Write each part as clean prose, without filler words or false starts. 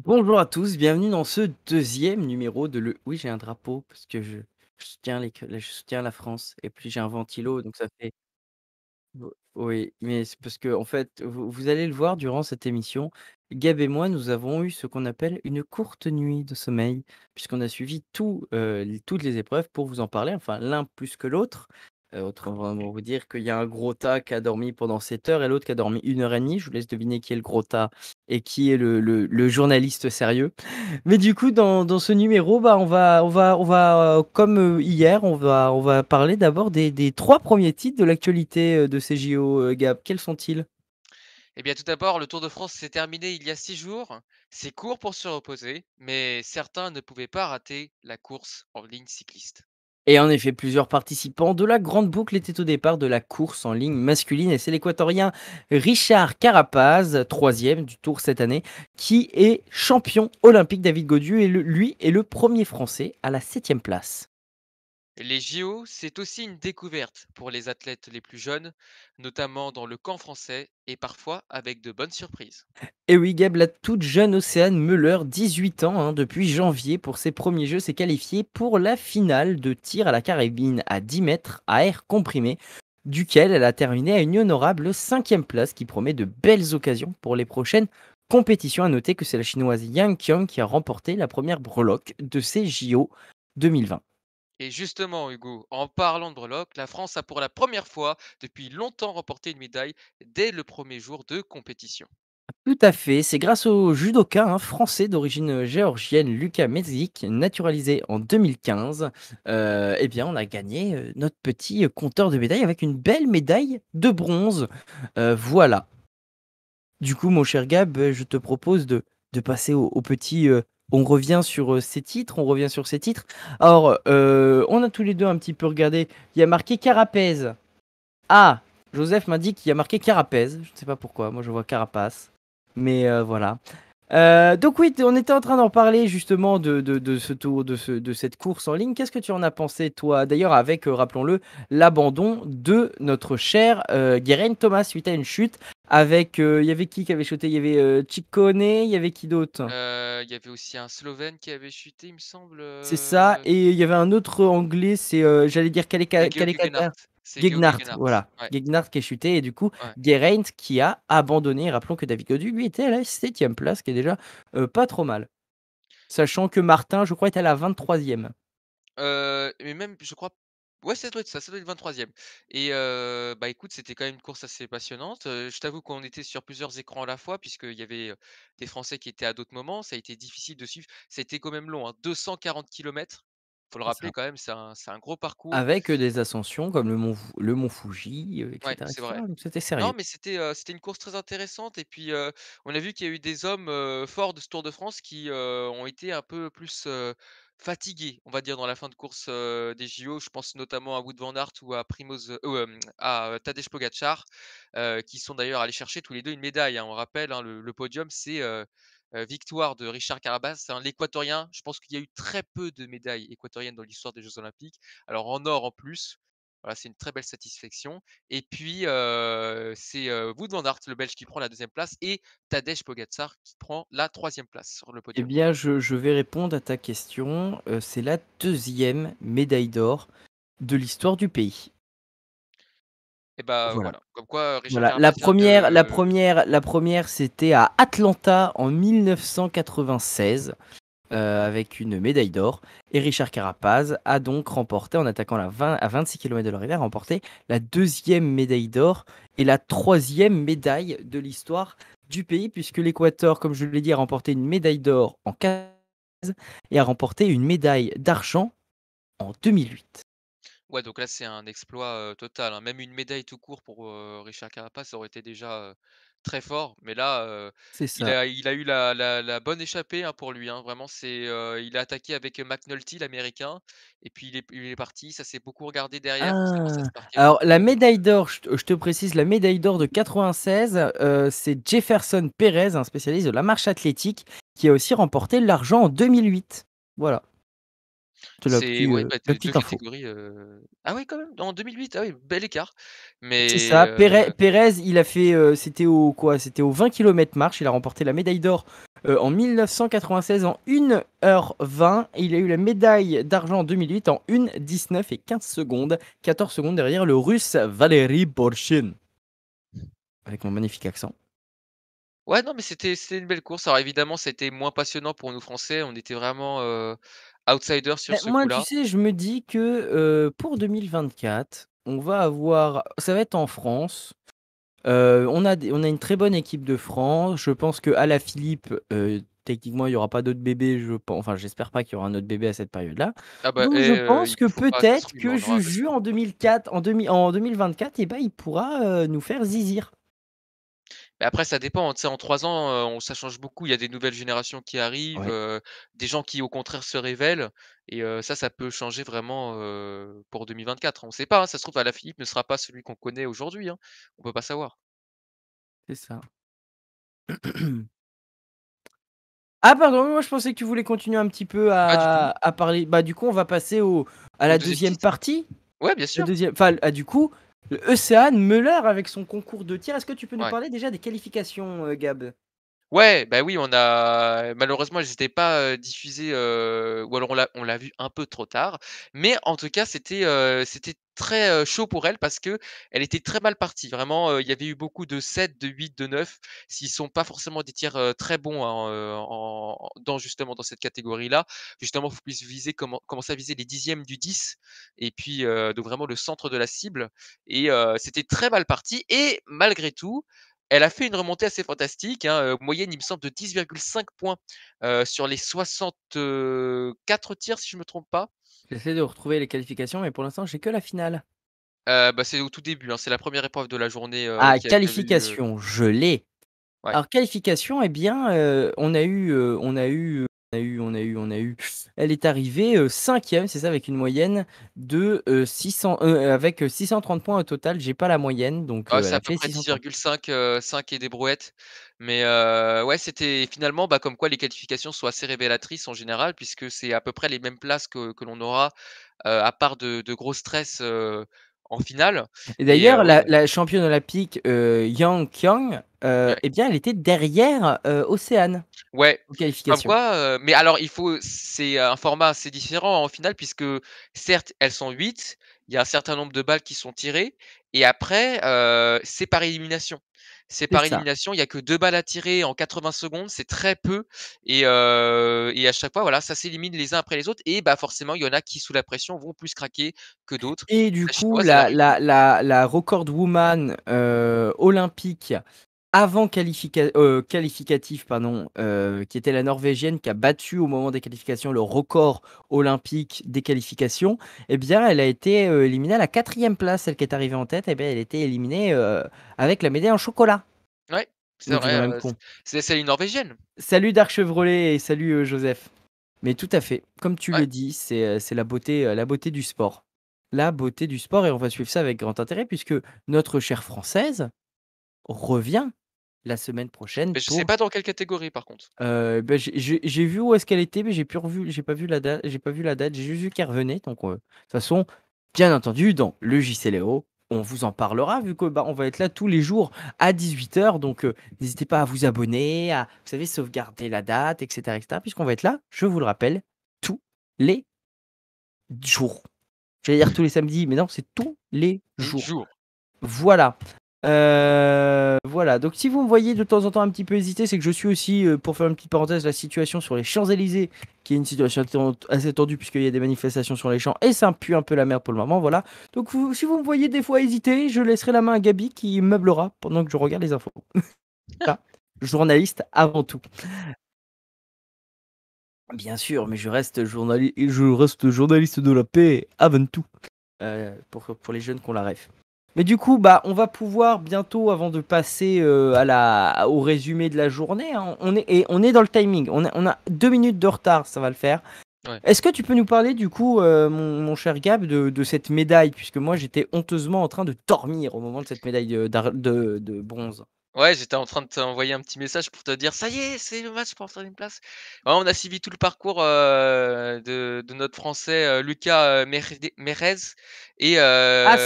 Bonjour à tous, bienvenue dans ce deuxième numéro de le oui, j'ai un drapeau parce que je soutiens je soutiens la France et puis j'ai un ventilo donc ça fait oui, mais c'est parce que en fait, vous allez le voir durant cette émission, Gab et moi, nous avons eu ce qu'on appelle une courte nuit de sommeil puisqu'on a suivi toutes les épreuves pour vous en parler, enfin l'un plus que l'autre. Autrement vous dire qu'il y a un gros tas qui a dormi pendant 7 heures et l'autre qui a dormi 1 heure et demie. Je vous laisse deviner qui est le gros tas et qui est le journaliste sérieux. Mais du coup, dans ce numéro, bah, comme hier, on va parler d'abord des trois premiers titres de l'actualité de ces JO, Gab. Quels sont-ils? Eh bien, tout d'abord, le Tour de France s'est terminé il y a 6 jours. C'est court pour se reposer, mais certains ne pouvaient pas rater la course en ligne cycliste. Et en effet, plusieurs participants de la grande boucle étaient au départ de la course en ligne masculine et c'est l'équatorien Richard Carapaz, troisième du Tour cette année, qui est champion olympique. David Gaudu et lui est le premier Français à la septième place. Les JO, c'est aussi une découverte pour les athlètes les plus jeunes, notamment dans le camp français et parfois avec de bonnes surprises. Et oui, Gab, la toute jeune Océane Muller, 18 ans, depuis janvier, pour ses premiers jeux, s'est qualifiée pour la finale de tir à la carabine à 10 mètres à air comprimé, duquel elle a terminé à une honorable cinquième place qui promet de belles occasions pour les prochaines compétitions. À noter que c'est la chinoise Yang Qiang qui a remporté la première breloque de ces JO 2020. Et justement, Hugo, en parlant de breloques, la France a pour la première fois depuis longtemps remporté une médaille dès le premier jour de compétition. Tout à fait, c'est grâce au judoka français d'origine géorgienne Luka Medzic, naturalisé en 2015, eh bien on a gagné notre petit compteur de médailles avec une belle médaille de bronze. Voilà. Du coup, mon cher Gab, je te propose de passer au petit. On revient sur ces titres, on revient sur ces titres. Alors, on a tous les deux un petit peu regardé. Il y a marqué Carapèze. Ah, Joseph m'a dit qu'il y a marqué Carapèze. Je ne sais pas pourquoi. Moi, je vois Carapace. Mais voilà. Donc oui, on était en train d'en parler justement de ce tour, de cette course en ligne. Qu'est-ce que tu en as pensé, toi? D'ailleurs, avec, rappelons-le, l'abandon de notre cher Geraint Thomas suite à une chute. Avec, il y avait qui avait chuté? Il y avait Ciccone, il y avait qui d'autre? Il y avait aussi un Slovène qui avait chuté, il me semble, C'est ça, et il y avait un autre anglais, c'est, j'allais dire c'est Geoghegan Kalekata. Hart. C'est Gegnhardt, Geoghegan Hart. voilà. Ouais, Gegnhardt qui est chuté et du coup, ouais. Geraint qui a abandonné. Rappelons que David Gaudu, lui, était à la septième place, qui est déjà, pas trop mal. Sachant que Martin, je crois, était à la 23e. Mais même je crois ouais, ça doit être ça, ça doit être le 23e et bah, écoute, c'était quand même une course assez passionnante. Je t'avoue qu'on était sur plusieurs écrans à la fois puisqu'il y avait, des Français qui étaient à d'autres moments. Ça a été difficile de suivre. Ça a été quand même long, hein, 240 kilomètres. Faut le C'est rappeler ça. quand même, c'est un gros parcours. Avec, des ascensions comme le mont Fuji, Ouais, et c'est cetera, vrai. donc c'était Non, sérieux. mais c'était une course très intéressante et puis, on a vu qu'il y a eu des hommes, forts de ce Tour de France qui, ont été un peu plus, fatigués, on va dire, dans la fin de course, des JO. Je pense notamment à Wout van Aert ou à Primoz, à Tadej Pogačar, qui sont d'ailleurs allés chercher tous les 2 une médaille, hein. On rappelle, hein, le podium, c'est, victoire de Richard Carapaz, hein, l'Équatorien. Je pense qu'il y a eu très peu de médailles équatoriennes dans l'histoire des Jeux olympiques. Alors en or en plus, voilà, c'est une très belle satisfaction et puis, c'est, Wout van Aert, le Belge, qui prend la deuxième place et Tadej Pogačar qui prend la troisième place sur le Eh podium. bien, je vais répondre à ta question, c'est la deuxième médaille d'or de l'histoire du pays. Et bah, Voilà. voilà, comme quoi, Richard Voilà, la Carapaz vient première la de première la première c'était à Atlanta en 1996, avec une médaille d'or et Richard Carapaz a donc remporté, en attaquant la 20 à 26 kilomètres de l'arrivée, a remporté la deuxième médaille d'or et la troisième médaille de l'histoire du pays puisque l'Équateur, comme je l'ai dit, a remporté une médaille d'or en 15 et a remporté une médaille d'argent en 2008. ouais, donc là, c'est un exploit, total, hein. Même une médaille tout court pour, Richard Carapaz, ça aurait été déjà, très fort. Mais là, C'est il ça. a il a eu la bonne échappée, hein, pour lui, hein. Vraiment, il a attaqué avec, McNulty, l'américain et puis il est parti. Ça s'est beaucoup regardé derrière parce que ça Ah! se marquait Alors la beaucoup, médaille d'or, je te précise, la médaille d'or de 96, c'est Jefferson Perez, un spécialiste de la marche athlétique, qui a aussi remporté l'argent en 2008. Voilà, c'est C'est ouais, bah, la 2 petite info. catégories, ah oui, quand même, en 2008, ah oui, bel écart. C'est Mais, ça, Perez, il a fait, c'était au quoi? C'était aux 20 kilomètres marche, il a remporté la médaille d'or En 1996 en 1h20. Il a eu la médaille d'argent en 2008 en 1h19 et 15 secondes. 14 secondes derrière le russe Valery Borshin. Avec mon magnifique accent. Ouais, non, mais c'était une belle course. Alors évidemment, c'était moins passionnant pour nous Français. On était vraiment, outsiders sur Beh, ce moi, tu coup-là. sais, je me dis que, pour 2024, on va avoir ça va être en France. On a une très bonne équipe de France. Je pense qu'Alaphilippe, techniquement, il y aura pas d'autres bébés, enfin, j'espère pas qu'il y aura un autre bébé à cette période-là. Ah bah Donc je et pense il que faut pas, de toute façon, peut-être il que en aura Juju en 2004, en 2024, et ben, il pourra, nous faire zizir. Mais après ça dépend, tu sais, en 3 ans, on ça change beaucoup. Il y a des nouvelles générations qui arrivent, Ouais, des gens qui au contraire se révèlent et ça peut changer vraiment, pour 2024. On sait pas, hein, ça se trouve Alaphilippe ne sera pas celui qu'on connaît aujourd'hui, hein. On peut pas savoir. c'est ça. Ah pardon, moi je pensais que tu voulais continuer un petit peu Pas du tout. à parler. Bah, du coup, on va passer à Au la deuxième deuxième titre? partie. Ouais, bien La sûr. deuxième, enfin, du coup, le Océane Müller avec son concours de tir. Est-ce que tu peux nous Ouais. parler déjà des qualifications, Gab? Ouais, bah, oui, on a malheureusement, elles étaient pas, diffusées, ou alors on l'a vu un peu trop tard. Mais en tout cas, c'était très, chaud pour elle parce qu'elle était très mal partie. Vraiment, il y avait eu beaucoup de 7, de 8, de 9. S'ils sont pas forcément des tirs, très bons, hein, dans justement dans cette catégorie-là. Justement, faut plus viser commencer à viser les dixièmes du 10 et puis, donc vraiment le centre de la cible et c'était très mal parti et malgré tout, elle a fait une remontée assez fantastique, hein, moyenne, il me semble, de 10,5 points, sur les 64 tirs, si je me trompe pas. J'essaie de retrouver les qualifications, mais pour l'instant, j'ai que la finale. Bah, c'est au tout début, hein, c'est la première épreuve de la journée, Ah, qui avait lieu, qualification, je l'ai. ouais. Alors qualification, eh bien, on a eu elle est arrivée, 5e, c'est ça, avec une moyenne de, 600, avec, 630 points au total. J'ai pas la moyenne, donc Ouais, elle c'est a à peu fait près 630. 10,5, 5 et des brouettes. Mais ouais, c'était finalement, bah, comme quoi les qualifications sont assez révélatrices en général puisque c'est à peu près les mêmes places que l'on aura, à part de gros stress, en finale Et et d'ailleurs, ouais, la championne olympique, Yang Qiang, ouais. eh bien, elle était derrière, Océane, Ouais, aux comme qualifications. quoi, mais alors c'est un format assez différent en finale puisque certes elles sont 8, il y a un certain nombre de balles qui sont tirées et après, c'est par élimination. C'est C'est par ça. élimination, il y a que 2 balles à tirer en 80 secondes, c'est très peu et à chaque fois, voilà, ça s'élimine les uns après les autres et bah, forcément, il y en a qui sous la pression vont plus craquer que d'autres. Et du La coup, chinoise, elle a réussi. la record woman, olympique avant qualificatif, pardon, qui était la Norvégienne qui a battu au moment des qualifications le record olympique des qualifications, eh bien, elle a été, éliminée à la 4e place. Celle qui est arrivée en tête, eh bien, elle a été éliminée, avec la médaille en chocolat. Ouais, c'est Donc c'est quand vrai, même con. c'est une norvégienne. Salut Dark Chevrolet et salut, Joseph. Mais tout à fait, comme tu Ouais. le dis, c'est la beauté du sport. La beauté du sport, et on va suivre ça avec grand intérêt puisque notre chère Française revient la semaine prochaine Mais je sais pour, pas dans quelle catégorie par contre. bah, j'ai vu où est-ce qu'elle était, mais j'ai pas vu la date, j'ai juste vu qu'elle revenait. Donc de toute façon, bien entendu, dans le JC Léo, on vous en parlera vu que, bah, on va être là tous les jours à 18h. Donc n'hésitez pas à vous abonner, à, vous savez, sauvegarder la date, etc., puisqu'on va être là, je vous le rappelle, tous les jours. J'allais dire tous les samedis, mais non, c'est tous les jours. Jour. Voilà. Voilà, donc si vous me voyez de temps en temps un petit peu hésiter, c'est que je suis aussi, pour faire une petite parenthèse, la situation sur les Champs-Élysées, qui est une situation assez tendue puisqu'il y a des manifestations sur les champs et ça pue un peu la merde pour le moment, voilà. Donc si vous me voyez des fois hésiter, je laisserai la main à Gabi qui meublera pendant que je regarde les infos. Ça, journaliste avant tout. Bien sûr, mais je reste journaliste de la paix avant tout. Pour les jeunes qui ont la ref. Mais du coup, bah, on va pouvoir bientôt, avant de passer, au résumé de la journée, hein, on est dans le timing. On a 2 minutes de retard, ça va le faire. Ouais. Est-ce que tu peux nous parler du coup, mon cher Gab, de cette médaille, puisque moi j'étais honteusement en train de dormir au moment de cette médaille de bronze. Ouais, j'étais en train de t'envoyer un petit message pour te dire: «Ça y est, c'est le match pour faire une place». Ouais, on a suivi tout le parcours, de notre Français, Lucas, Mérez et Ah,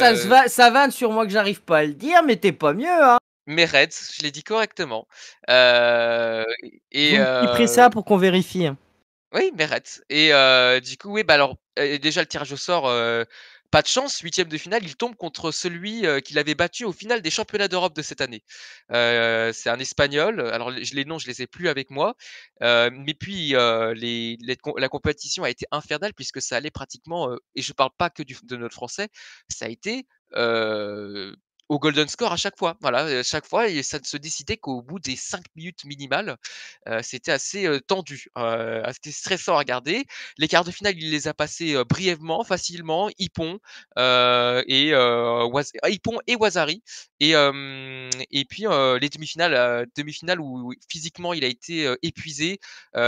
ça vanne sur moi que j'arrive pas à le dire, mais t'es pas mieux, hein. Meretz, je l'ai dit correctement. Heu et Vous me biperez ça pour qu'on vérifie, hein. Oui, Meretz et du coup, oui, bah, alors, déjà le tirage au sort, pas de chance, huitième de finale, il tombe contre celui, qu'il avait battu au final des championnats d'Europe de cette année. C'est un Espagnol, alors les noms, je les ai plus avec moi, mais puis, la compétition a été infernale puisque ça allait pratiquement, et je parle pas que de notre français, ça a été, heu, au golden score à chaque fois. Voilà, chaque fois et ça ne se décidait qu'au bout des 5 minutes minimales. C'était assez, tendu, assez stressant à regarder. Les quarts de finale, il les a passés, brièvement, facilement, Ippon, Ippon et Wazari et puis, les demi-finales où physiquement il a été, épuisé, ça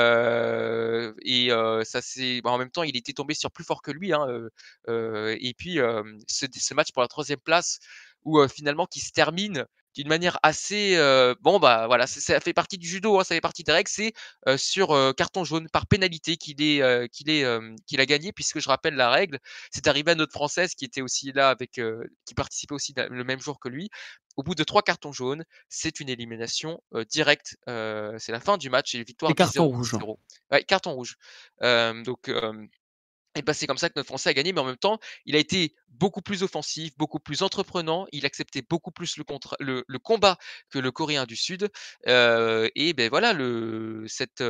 c'est bah, en même temps, il était tombé sur plus fort que lui, hein, et puis, ce match pour la troisième place où, finalement qui se termine d'une manière assez, bon, bah, voilà, ça fait partie du judo, hein, ça fait partie des règles. C'est, sur, carton jaune par pénalité qu'il a gagné puisque je rappelle la règle, c'est arrivé à notre Française qui était aussi là qui participait aussi le même jour que lui. Au bout de 3 cartons jaunes, c'est une élimination, directe, c'est la fin du match et Les victoire cartons 10-0, rouges. 10-0. Ouais, carton rouge. Donc et bah, c'est comme ça que notre Français a gagné, mais en même temps, il a été beaucoup plus offensif, beaucoup plus entreprenant. Il acceptait beaucoup plus le combat que le Coréen du Sud, et beh, voilà cette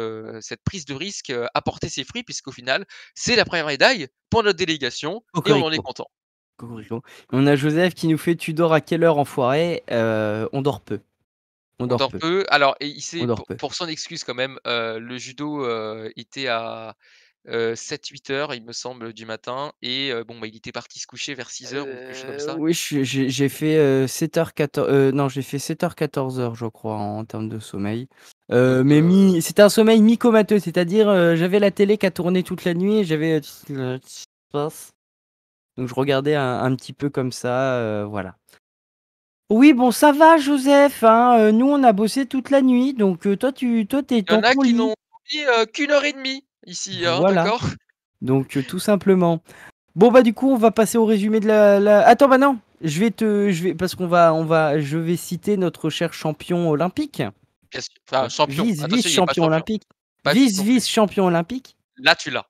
prise de risque, a porté ses fruits puisqu'au final, c'est la première médaille pour notre délégation et on en est Cocorico, content. cocorico. On a Joseph qui nous fait: «Tu dors à quelle heure enfoiré?» On dort peu, on On dort dort peu, peu. Alors et il on s'est dort peu. pour son excuse quand même, le judo, était à, 7-8 heures, il me semble, du matin et bon, bah, il était parti se coucher vers 6 heures ou quelque chose comme ça. Oui, j'ai fait, 7h-14 non, j'ai fait 7h-14h je crois en termes de sommeil. Donc Mais mi c'était un sommeil mi-comateux, c'est-à-dire, j'avais la télé qui a tourné toute la nuit et j'avais, donc je regardais un petit peu comme ça, voilà. Oui, bon, ça va Joseph, hein, nous on a bossé toute la nuit, donc toi tu il y en dans a ton qui lit. n'ont dormi, qu'1 heure et demie ici, hein, Voilà, d'accord? donc tout simplement. Bon, bah, du coup, on va passer au résumé de la attends, bah, non, je vais parce je vais citer notre cher champion olympique, Bien sûr, enfin champion, attention, il est pas vice-champion champion, olympique, pas vice non plus. vice-champion olympique. Là, tu l'as.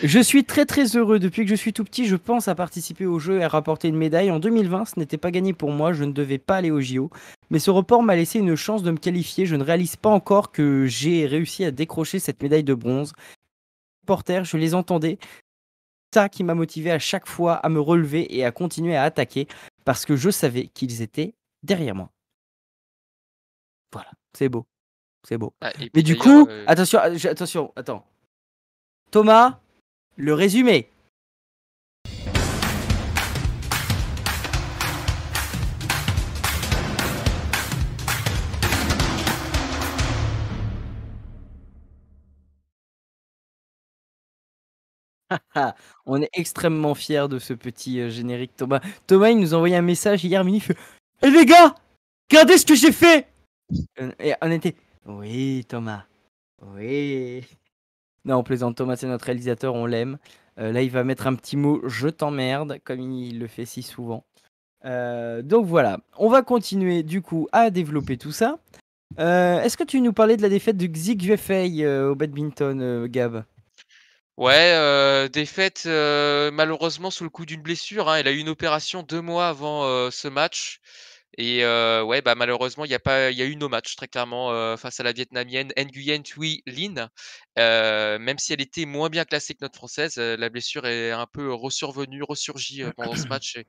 Je suis très, très heureux. Depuis que je suis tout petit, je pense à participer aux Jeux et à rapporter une médaille. En 2020, ce n'était pas gagné pour moi, je ne devais pas aller aux JO. Mais ce report m'a laissé une chance de me qualifier. Je ne réalise pas encore que j'ai réussi à décrocher cette médaille de bronze. Les supporters, je les entendais. Ça qui m'a motivé à chaque fois à me relever et à continuer à attaquer parce que je savais qu'ils étaient derrière moi. Voilà, c'est beau, c'est beau. Ah et Mais puis du d'ailleurs, coup, attention, attention, attends. Thomas, le résumé. Ah, on est extrêmement fiers de ce petit générique Thomas. Thomas, il nous a envoyé un message hier midi, il fait: «Eh les gars, regardez ce que j'ai fait!» Et on était: «Oui Thomas, oui.» Non, on plaisante, Thomas, c'est notre réalisateur, on l'aime. Là, il va mettre un petit mot «je t'emmerde», comme il le fait si souvent. Donc voilà, on va continuer du coup à développer tout ça. Est-ce que tu nous parlais de la défaite de Xi Fei au badminton, Gab? ouais, défaite, malheureusement sous le coup d'une blessure, hein. Elle a eu une opération 2 mois avant, ce match et ouais, bah, malheureusement, il y a eu no match très clairement, face à la Vietnamienne Nguyen Thuy Linh. Même si elle était moins bien classée que notre Française, la blessure est un peu ressurgie, pendant ce match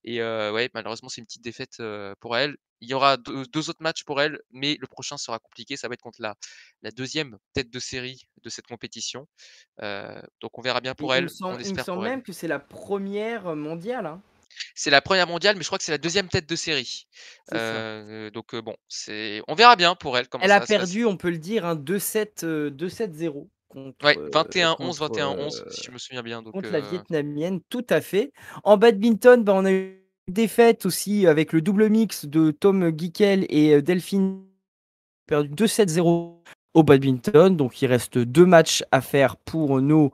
et ouais, malheureusement, c'est une petite défaite, pour elle. Il y aura deux autres matchs pour elle, mais le prochain sera compliqué. Ça va être contre la 2e tête de série de cette compétition. Donc on verra bien pour elle, on Il me espère semble pour elle. même que c'est la première mondiale, hein. C'est la première mondiale, mais je crois que c'est la 2e tête de série. C'est ça. Donc bon, on verra bien pour elle comment Elle ça a va se passer. perdu, on peut le dire, hein, 2-7, 2-7-0 Ouais, 21-11, contre, 21-11 si je me souviens bien donc contre la vietnamienne, tout à fait. En badminton, bah, on a eu une défaite aussi avec le double mix de Tom Gickel et Delphine, perdu 2-7-0 au badminton. Donc il reste 2 matchs à faire pour nos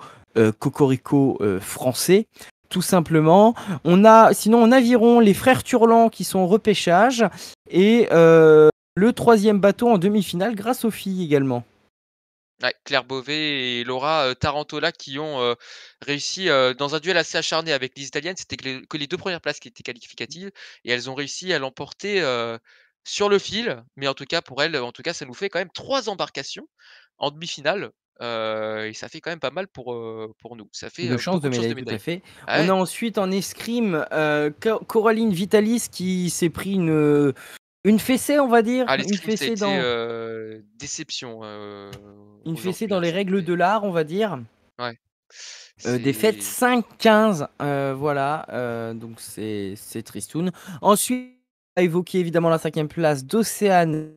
cocorico français. Tout simplement. On a, sinon en aviron, les frères Turlan qui sont au repêchage. et le troisième bateau en demi-finale grâce aux filles également. Ouais, Claire Beauvais et Laura, Tarantola qui ont, réussi, dans un duel assez acharné avec les Italiennes. C'était que les 2 premières places qui étaient qualificatives et elles ont réussi à l'emporter, sur le fil. Mais en tout cas, pour elles, en tout cas, ça nous fait quand même 3 embarcations en demi-finale, et ça fait quand même pas mal pour nous. Ça fait, De chance de beaucoup de chances médaille, de tout à médaille. fait. Ah On a ouais, ensuite en escrime, Coraline Vitalis qui s'est pris une fessée, on va dire, ah l'escrime ça a été, déception, une fessée aujourd'hui, dans hein. les règles C'était de l'art, on va dire. ouais, Défaite c'est 5-15, voilà, donc c'est tristoun. Ensuite, on a évoqué évidemment la cinquième place d'Océane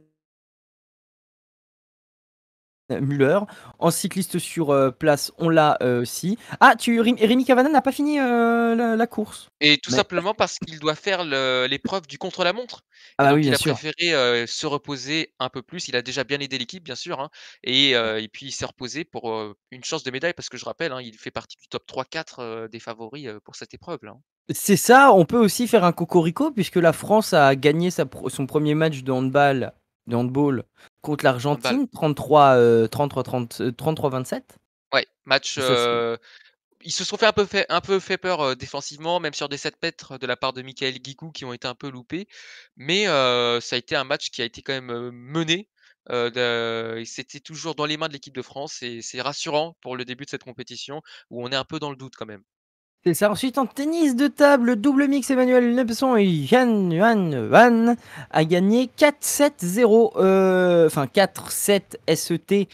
Müller. En cycliste sur, place, on l'a, aussi. Ah, Rémi Cavana n'a pas fini, la course. Et tout Mais simplement parce qu'il doit faire l'épreuve du contre-la-montre ah et bah, oui, donc il bien a sûr. préféré, se reposer un peu plus. Il a déjà bien aidé l'équipe bien sûr, hein, et puis il s'est reposé pour, une chance de médaille parce que je rappelle, hein, il fait partie du top 3-4, des favoris, pour cette épreuve-là, hein. C'est ça, on peut aussi faire un cocorico puisque la France a gagné son premier match de handball contre Handball. l'Argentine, 33, 33-30, 33-27. Ouais, match, Ça c'est ils se sont un peu fait peur, défensivement, même sur des 7 mètres de la part de Michael Guigou qui ont été un peu loupés. Mais, ça a été un match qui a été quand même, mené, et c'était toujours dans les mains de l'équipe de France et c'est rassurant pour le début de cette compétition où on est un peu dans le doute quand même. c'est ça. Ensuite, en tennis de table, double mix, Emmanuel Nepson et Jan Yuan Van a gagné 4-7-0, enfin 4-7 SET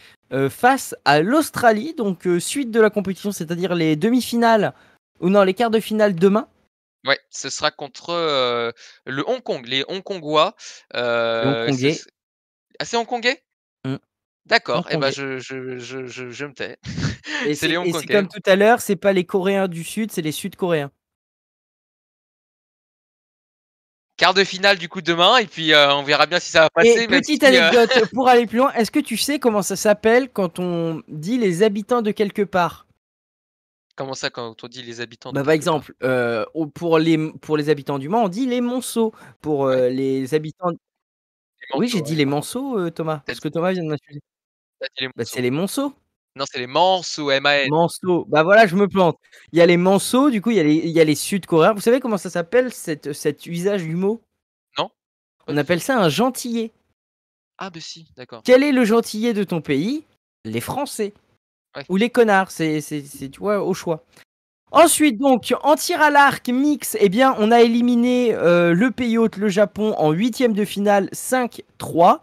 face à l'Australie. Donc, suite de la compétition, c'est-à-dire les demi-finales, ou non, les quarts de finale demain. Ouais, ce sera contre, le Hong Kong, les Hongkongois, Les ce Hongkongais. s ah, c'est hongkongais? Mm, D'accord et ben Hongkongais. je me tais. Et C'est les c'est Hongkongais. comme tout à l'heure, c'est pas les Coréens du Sud, c'est les Sud-Coréens. Quart de finale du coup demain et puis, on verra bien si ça va Et passer même petite si, anecdote pour aller plus loin, est-ce que tu sais comment ça s'appelle quand on dit les habitants de quelque part? comment ça quand on dit les habitants de Bah, par quelque part? exemple, pour les habitants du Mans, on dit les Monceaux. Pour, Ouais, les habitants les oui, j'ai Manceaux, dit ouais, les non, Manceaux, Thomas, tu parce que Thomas vient de m'accuser. dit les Bah, c'est Monceaux. les Monceaux. Non, c'est les Manceaux, M-A-N, Manceaux, bah, voilà, je me plante. Il y a les Manceaux, du coup, il y a les Sud-Coréens. Vous savez comment ça s'appelle cet usage du mot? non? Pas On du appelle tout. ça un gentilé. Ah beh si, d'accord. Quel est le gentilé de ton pays? Les Français Ouais. ou les connards, c'est tu vois, au choix. Ensuite donc, en tir à l'arc mix, eh bien, on a éliminé, le pays hôte, le Japon, en huitièmes de finale 5-3.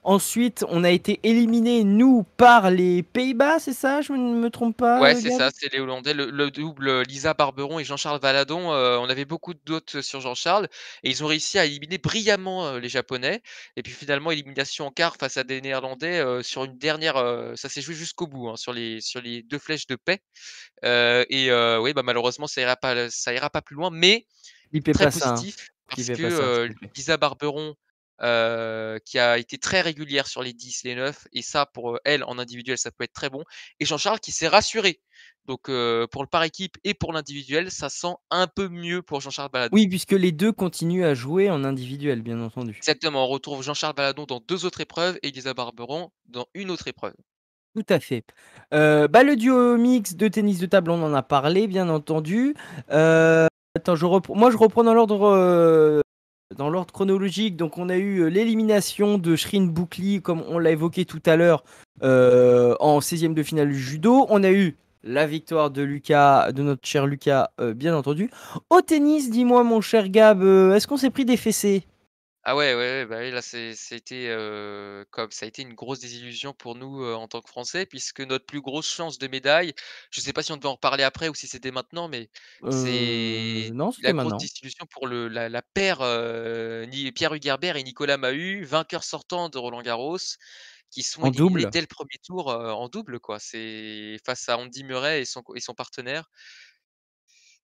Ensuite, on a été éliminé nous, par les Pays-Bas, c'est ça? Je ne me trompe pas, Ouais, c'est Gab? ça, c'est les Hollandais, le double, Lisa Barberon et Jean-Charles Valadon, on avait beaucoup de doutes sur Jean-Charles et ils ont réussi à éliminer brillamment, les Japonais et puis finalement élimination en quart face à des Néerlandais, sur une dernière, ça s'est joué jusqu'au bout, hein, sur les 2 flèches de paix, oui, bah, malheureusement ça ira pas plus loin mais Clippez très pas ça, hein. positif parce Clippez que, pas ça, s'il vous plaît. Lisa Barberon, qui a été très régulière sur les 10, les 9 et ça pour, elle en individuel, ça peut être très bon et Jean-Charles qui s'est rassuré. Donc, pour le par équipe et pour l'individuel, ça sent un peu mieux pour Jean-Charles Baladon. Oui, puisque les 2 continuent à jouer en individuel, bien entendu. Exactement, on retrouve Jean-Charles Baladon dans 2 autres épreuves et Lisa Barberon dans une autre épreuve. Tout à fait. Bah, le duo mix de tennis de table, on en a parlé, bien entendu. Attends, je reprends dans l'ordre chronologique. Donc, on a eu l'élimination de Shirin Boukli, comme on l'a évoqué tout à l'heure, en 16e de finale du judo. On a eu la victoire de Lucas, de notre cher Lucas, bien entendu. Au tennis, dis-moi, mon cher Gab, est-ce qu'on s'est pris des fessées? Ah ouais, ouais, ouais, bah oui, là, c'était, comme ça a été une grosse désillusion pour nous, en tant que Français, puisque notre plus grosse chance de médaille, je sais pas si on devait en reparler après ou si c'était maintenant, mais c'est Non, c'était la grosse maintenant. désillusion pour la paire, ni Pierre Hugerbert et Nicolas Mahut, vainqueurs sortants de Roland-Garros, qui sont En éliminés double. dès le premier tour, en double, quoi. C'est face à Andy Murray et son partenaire.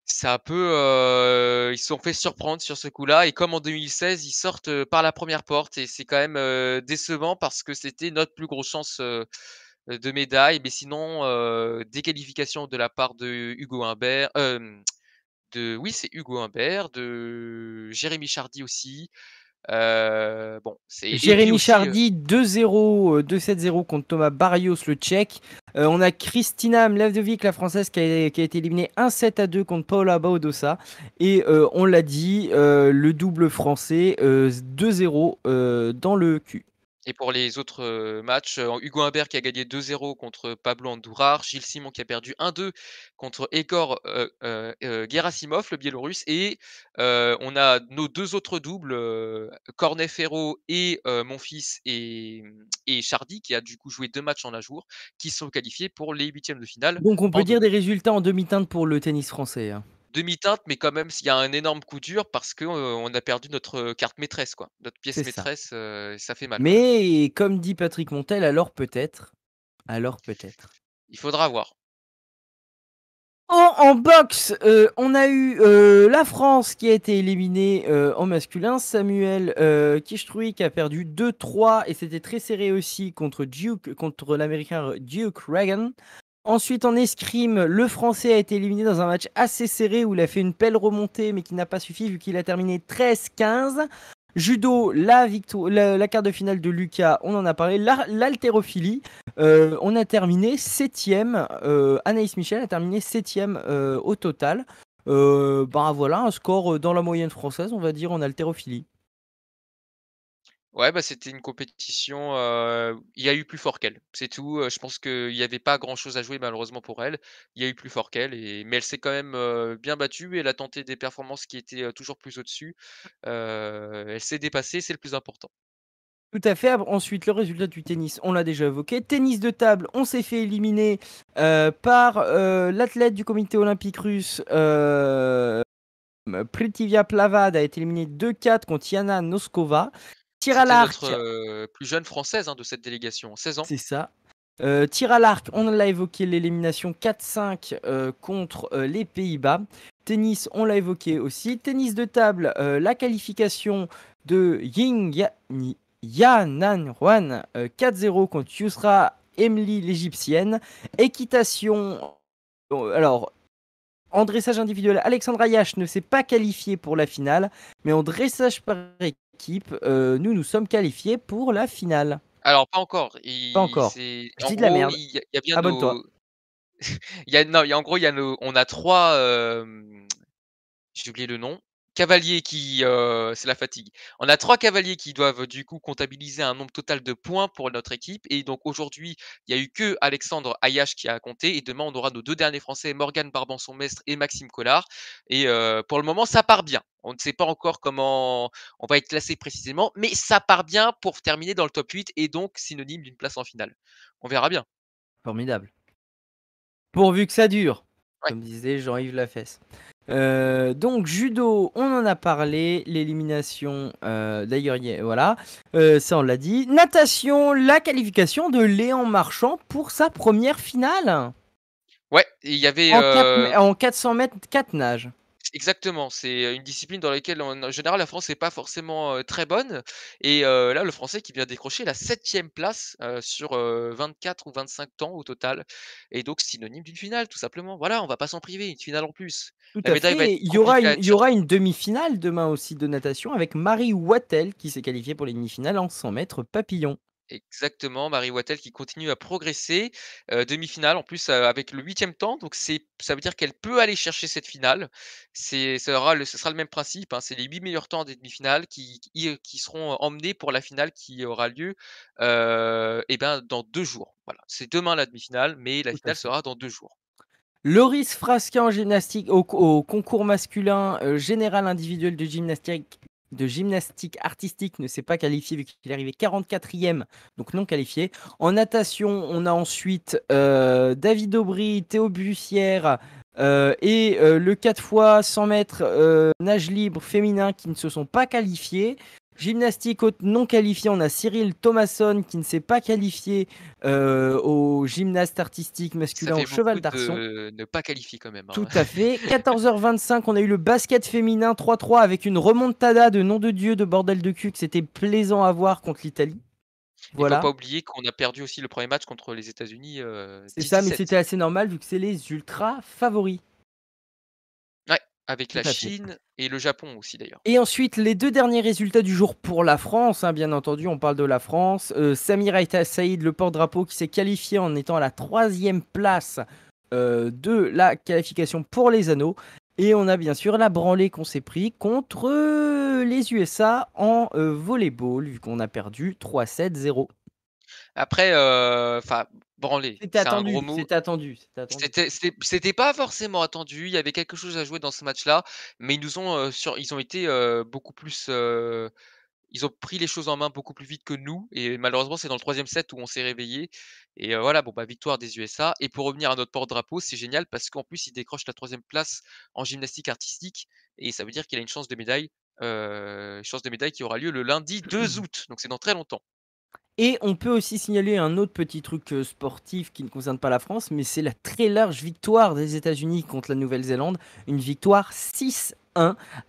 C'est un peu, ils se sont fait surprendre sur ce coup-là et comme en 2016, ils sortent, par la première porte et c'est quand même, décevant parce que c'était notre plus grosse chance, de médaille. Mais sinon, déqualification de la part de Hugo Humbert, de oui, c'est Hugo Humbert, de Jérémy Chardy aussi, Bon, c'est et puis Jérémy aussi, Chardy 2-0, 2-7-0 contre Thomas Barrios, le Tchèque. On a Kristina Mladenovic, la Française, qui a été éliminée 1-7-2 contre Paola Badosa. Et on l'a dit, le double français 2-0 dans le cul. et pour les autres, matchs, Hugo Humbert qui a gagné 2-0 contre Pablo Andujar, Gilles Simon qui a perdu 1-2 contre Egor, Gerasimov, le Biélorusse et on a nos 2 autres doubles, Cornet-Ferro et Monfils et Chardy qui a du coup joué 2 matchs en un jour, qui sont qualifiés pour les huitièmes de finale Donc on peut en dire des double. résultats en demi-teinte pour le tennis français, hein. Demi-teinte, mais quand même s'il y a un énorme coup dur parce que, on a perdu notre carte maîtresse quoi, notre pièce C'est ça. maîtresse, ça fait mal quand même. Mais comme dit Patrick Montel, alors peut-être. Alors peut-être. Il faudra voir. En boxe, on a eu la France qui a été éliminée en masculin. Samuel Kishtrouik a perdu 2-3 et c'était très serré aussi contre l'américain Duke Reagan. Ensuite, en escrime, le Français a été éliminé dans un match assez serré où il a fait une belle remontée mais qui n'a pas suffi vu qu'il a terminé 13-15. Judo, la quart de finale de Lucas, on en a parlé. L'haltérophilie, on a terminé septième. Anaïs Michel a terminé septième au total. Bah voilà, un score dans la moyenne française, on va dire, en haltérophilie. Ouais, bah, c'était une compétition, il y a eu plus fort qu'elle, c'est tout, je pense qu'il y avait pas grand chose à jouer malheureusement pour elle. Il y a eu plus fort qu'elle mais elle s'est quand même, bien battue et elle a tenté des performances qui étaient, toujours plus au-dessus. Elle s'est dépassée, c'est le plus important. Tout à fait. Ensuite, le résultat du tennis, on l'a déjà évoqué. Tennis de table, on s'est fait éliminer par l'athlète du comité olympique russe. Pritivia Plavad a été éliminée 2-4 contre Yana Noskova. Tir à C'était notre, l'arc, plus jeune française, hein, de cette délégation, 16 ans. c'est ça. Tir à l'arc, on l'a évoqué, l'élimination 4-5 contre les Pays-Bas. Tennis, on l'a évoqué aussi. Tennis de table, la qualification de Yanan Juan 4-0 contre Yusra Emily l'Égyptienne. Équitation, alors en dressage individuel, Alexandra Yash ne s'est pas qualifiée pour la finale, mais en dressage par équipe, nous sommes qualifiés pour la finale. Alors pas encore, Pas il encore. c'est Je en dis de la gros, merde. il y a bien Abonne-toi. nos il y a non, il y a en gros, il y a nos on a 3. J'ai oublié le nom. Cavaliers qui, c'est la fatigue. On a 3 cavaliers qui doivent du coup comptabiliser un nombre total de points pour notre équipe et donc aujourd'hui, il y a eu que Alexandre Ayache qui a compté et demain on aura nos 2 derniers français, Morgane Barbanson-Mestre et Maxime Collard et pour le moment ça part bien. On ne sait pas encore comment on va être classé précisément, mais ça part bien pour terminer dans le top 8 et donc synonyme d'une place en finale. On verra bien. Formidable. Pourvu que ça dure, Ouais. comme disait Jean-Yves Lafesse. Donc judo, on en a parlé, l'élimination, d'ailleurs, voilà, ça on l'a dit. Natation, la qualification de Léon Marchand pour sa première finale Ouais, et il y avait, en 400 mètres, 4 nages. exactement, c'est une discipline dans laquelle en général la France n'est pas forcément, très bonne et là le Français qui vient décrocher la septième place, sur, 24 ou 25 temps au total et donc synonyme d'une finale tout simplement. Voilà, on va pas s'en priver, une finale en plus. Tout La à médaille va fait. être Et compliquée à il être y aura cherchée. une demi-finale demain aussi de natation avec Marie Wattel qui s'est qualifiée pour les demi-finales en 100 mètres papillon. Exactement, Marie Wattel qui continue à progresser, demi-finale en plus, avec le huitième temps, donc ça veut dire qu'elle peut aller chercher cette finale. Ce sera le même principe, hein, c'est les 8 meilleurs temps des demi-finales qui seront emmenés pour la finale qui aura lieu, et ben, dans 2 jours. Voilà, c'est demain la demi-finale, mais la Tout à finale fait. sera dans 2 jours. Loris Frasca en gymnastique au concours masculin général individuel de gymnastique artistique ne s'est pas qualifié vu qu'il est arrivé 44e, donc non qualifié. En natation, on a ensuite David Aubry, Théo Bussière et le 4 fois 100 mètres nage libre féminin qui ne se sont pas qualifiés. Gymnastique haute non qualifiée, on a Cyril Thomasson qui ne s'est pas qualifié au gymnaste artistique Ça masculin au fait cheval beaucoup d'arçon. de ne pas qualifier quand même, Tout hein. à fait. 14h25, on a eu le basket féminin 3-3 avec une remontada de nom de Dieu de bordel de cul que c'était plaisant à voir contre l'Italie. Il faut Voilà, pas oublier qu'on a perdu aussi le premier match contre les États-Unis, c'est ça, mais 10-17. c'était assez normal vu que c'est les ultra favoris. Ouais. avec Tout la à fait. Chine et le Japon aussi d'ailleurs. Et ensuite, les 2 derniers résultats du jour pour la France, hein, bien entendu, on parle de la France. Samir Aïta Saïd, le porte-drapeau, qui s'est qualifié en étant à la 3e place de la qualification pour les anneaux. Et on a bien sûr la branlée qu'on s'est pris contre les USA en volleyball, vu qu'on a perdu 3-7-0. Après, enfin, branler, C'était c'est un gros attendu, mot. c'était attendu, c'était attendu. C'était pas forcément attendu, il y avait quelque chose à jouer dans ce match-là, mais ils nous ont, ils ont été, beaucoup plus, ils ont pris les choses en main beaucoup plus vite que nous et malheureusement, c'est dans le 3e set où on s'est réveillé et voilà, bon, bah, victoire des USA et pour revenir à notre porte-drapeau, c'est génial parce qu'en plus, il décroche la 3e place en gymnastique artistique et ça veut dire qu'il a une chance de médaille qui aura lieu le lundi 2 août, donc c'est dans très longtemps. Et on peut aussi signaler un autre petit truc sportif qui ne concerne pas la France, mais c'est la très large victoire des États-Unis contre la Nouvelle-Zélande. Une victoire 6-1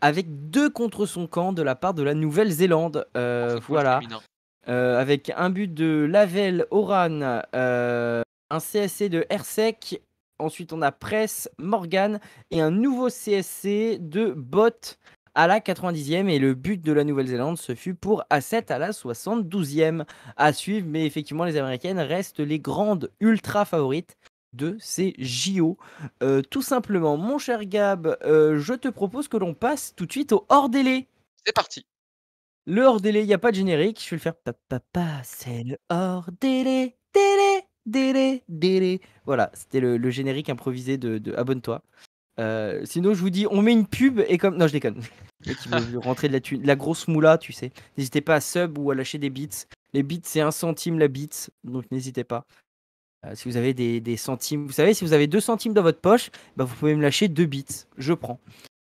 avec 2 contre son camp de la part de la Nouvelle-Zélande. En football Voilà. féminin. Avec un but de Lavelle Oran, un CSC de Hersek. Ensuite, on a Press, Morgan et un nouveau CSC de Bot à la 90e. Et le but de la Nouvelle-Zélande, ce fut pour A7 à la 72e. À suivre, mais effectivement, les Américaines restent les grandes ultra favorites de ces JO. Tout simplement, mon cher Gab, je te propose que l'on passe tout de suite au hors-délai. C'est parti. Le hors-délai, il n'y a pas de générique, je vais le faire. Papa, c'est le hors-délai, délai, délai, délai. Voilà, c'était le générique improvisé de Abonne-toi. Sinon, je vous dis, on met une pub et comme. Non, je déconne. Le mec qui veut rentrer de la grosse moula, tu sais. N'hésitez pas à sub ou à lâcher des bits. Les bits, c'est 1 centime la bits, donc n'hésitez pas. Si vous avez des centimes, vous savez, si vous avez 2 centimes dans votre poche, bah, vous pouvez me lâcher 2 bits. Je prends.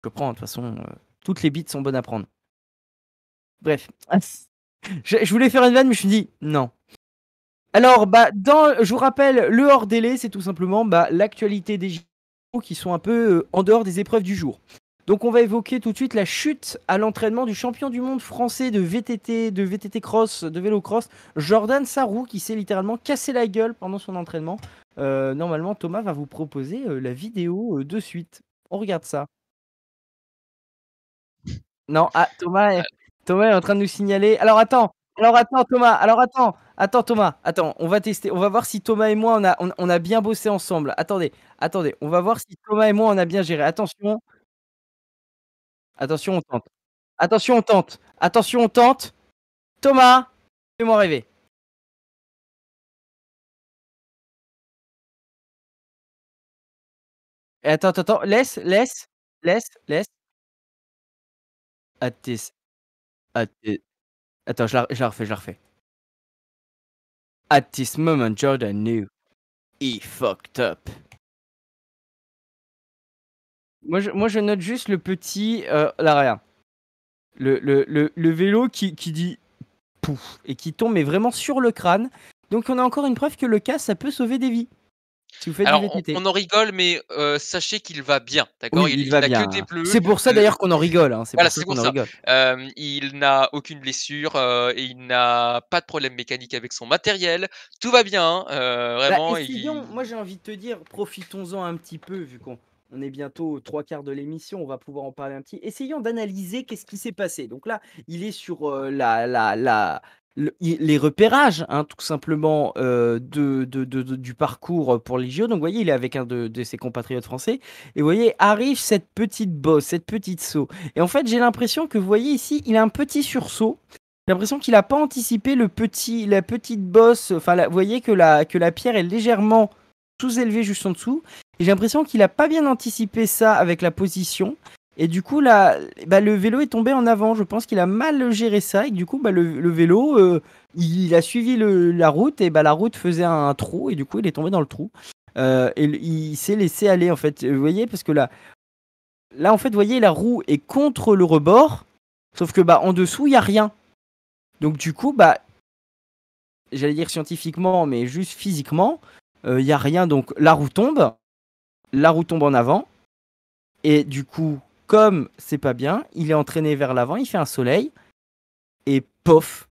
Je prends, de toute façon, toutes les bits sont bonnes à prendre. Bref. Je voulais faire une vanne, mais je me suis dit non. Alors, bah, je vous rappelle, le hors délai, c'est tout simplement l'actualité des JO qui sont un peu en dehors des épreuves du jour. Donc, on va évoquer tout de suite la chute à l'entraînement du champion du monde français de VTT cross, de vélo cross, Jordan Sarrou, qui s'est littéralement cassé la gueule pendant son entraînement. Normalement, Thomas va vous proposer la vidéo de suite. On regarde ça. Non, ah, Thomas est en train de nous signaler. Alors attends, Thomas. Attends, Thomas. Attends, on va tester. On va voir si Thomas et moi on a bien bossé ensemble. Attendez. On va voir si Thomas et moi on a bien géré. Attention, on tente. Attention, on tente. Thomas, fais-moi rêver. Et attends. Laisse. At this, at thi- Attends, je la refais. At this moment, Jordan knew he fucked up. Moi, je note juste le petit. Là, regarde. Le vélo qui dit pouf et qui tombe, mais vraiment sur le crâne. Donc, on a encore une preuve que le cas, ça peut sauver des vies. Si vous faites du Alors VTT. on en rigole, mais sachez qu'il va bien, d'accord? Oui, Il il il va n'a que bien, des hein. bleus, C'est pour ça le d'ailleurs qu'on en rigole, hein. C'est voilà, pour ça c'est qu'on pour en ça. rigole. Il n'a aucune blessure, et il n'a pas de problème mécanique avec son matériel. Tout va bien, vraiment Essayons, il moi j'ai envie de te dire, profitons-en un petit peu, vu qu'on est bientôt aux 3 quarts de l'émission, on va pouvoir en parler un petit. Essayons d'analyser qu'est-ce qui s'est passé. Donc là, il est sur les repérages, hein, tout simplement, du parcours pour les JO. Donc vous voyez, il est avec un de ses compatriotes français. Et vous voyez, arrive cette petite bosse, cette petite saut. Et en fait, j'ai l'impression que vous voyez ici, il a un petit sursaut. J'ai l'impression qu'il n'a pas anticipé la petite bosse. Enfin, vous voyez que la pierre est légèrement sous-élevée juste en dessous. Et j'ai l'impression qu'il n'a pas bien anticipé ça avec la position. Et du coup, là, le vélo est tombé en avant. Je pense qu'il a mal géré ça. Et du coup, le vélo, il a suivi la route. Et la route faisait un trou. Et du coup, il est tombé dans le trou. Et il s'est laissé aller, en fait. Vous voyez, parce que là, en fait, vous voyez, la roue est contre le rebord. Sauf que en dessous, il n'y a rien. Donc du coup, j'allais dire scientifiquement, mais juste physiquement, il n'y a rien. Donc la roue tombe en avant, et du coup, comme c'est pas bien, il est entraîné vers l'avant, il fait un soleil, et pof.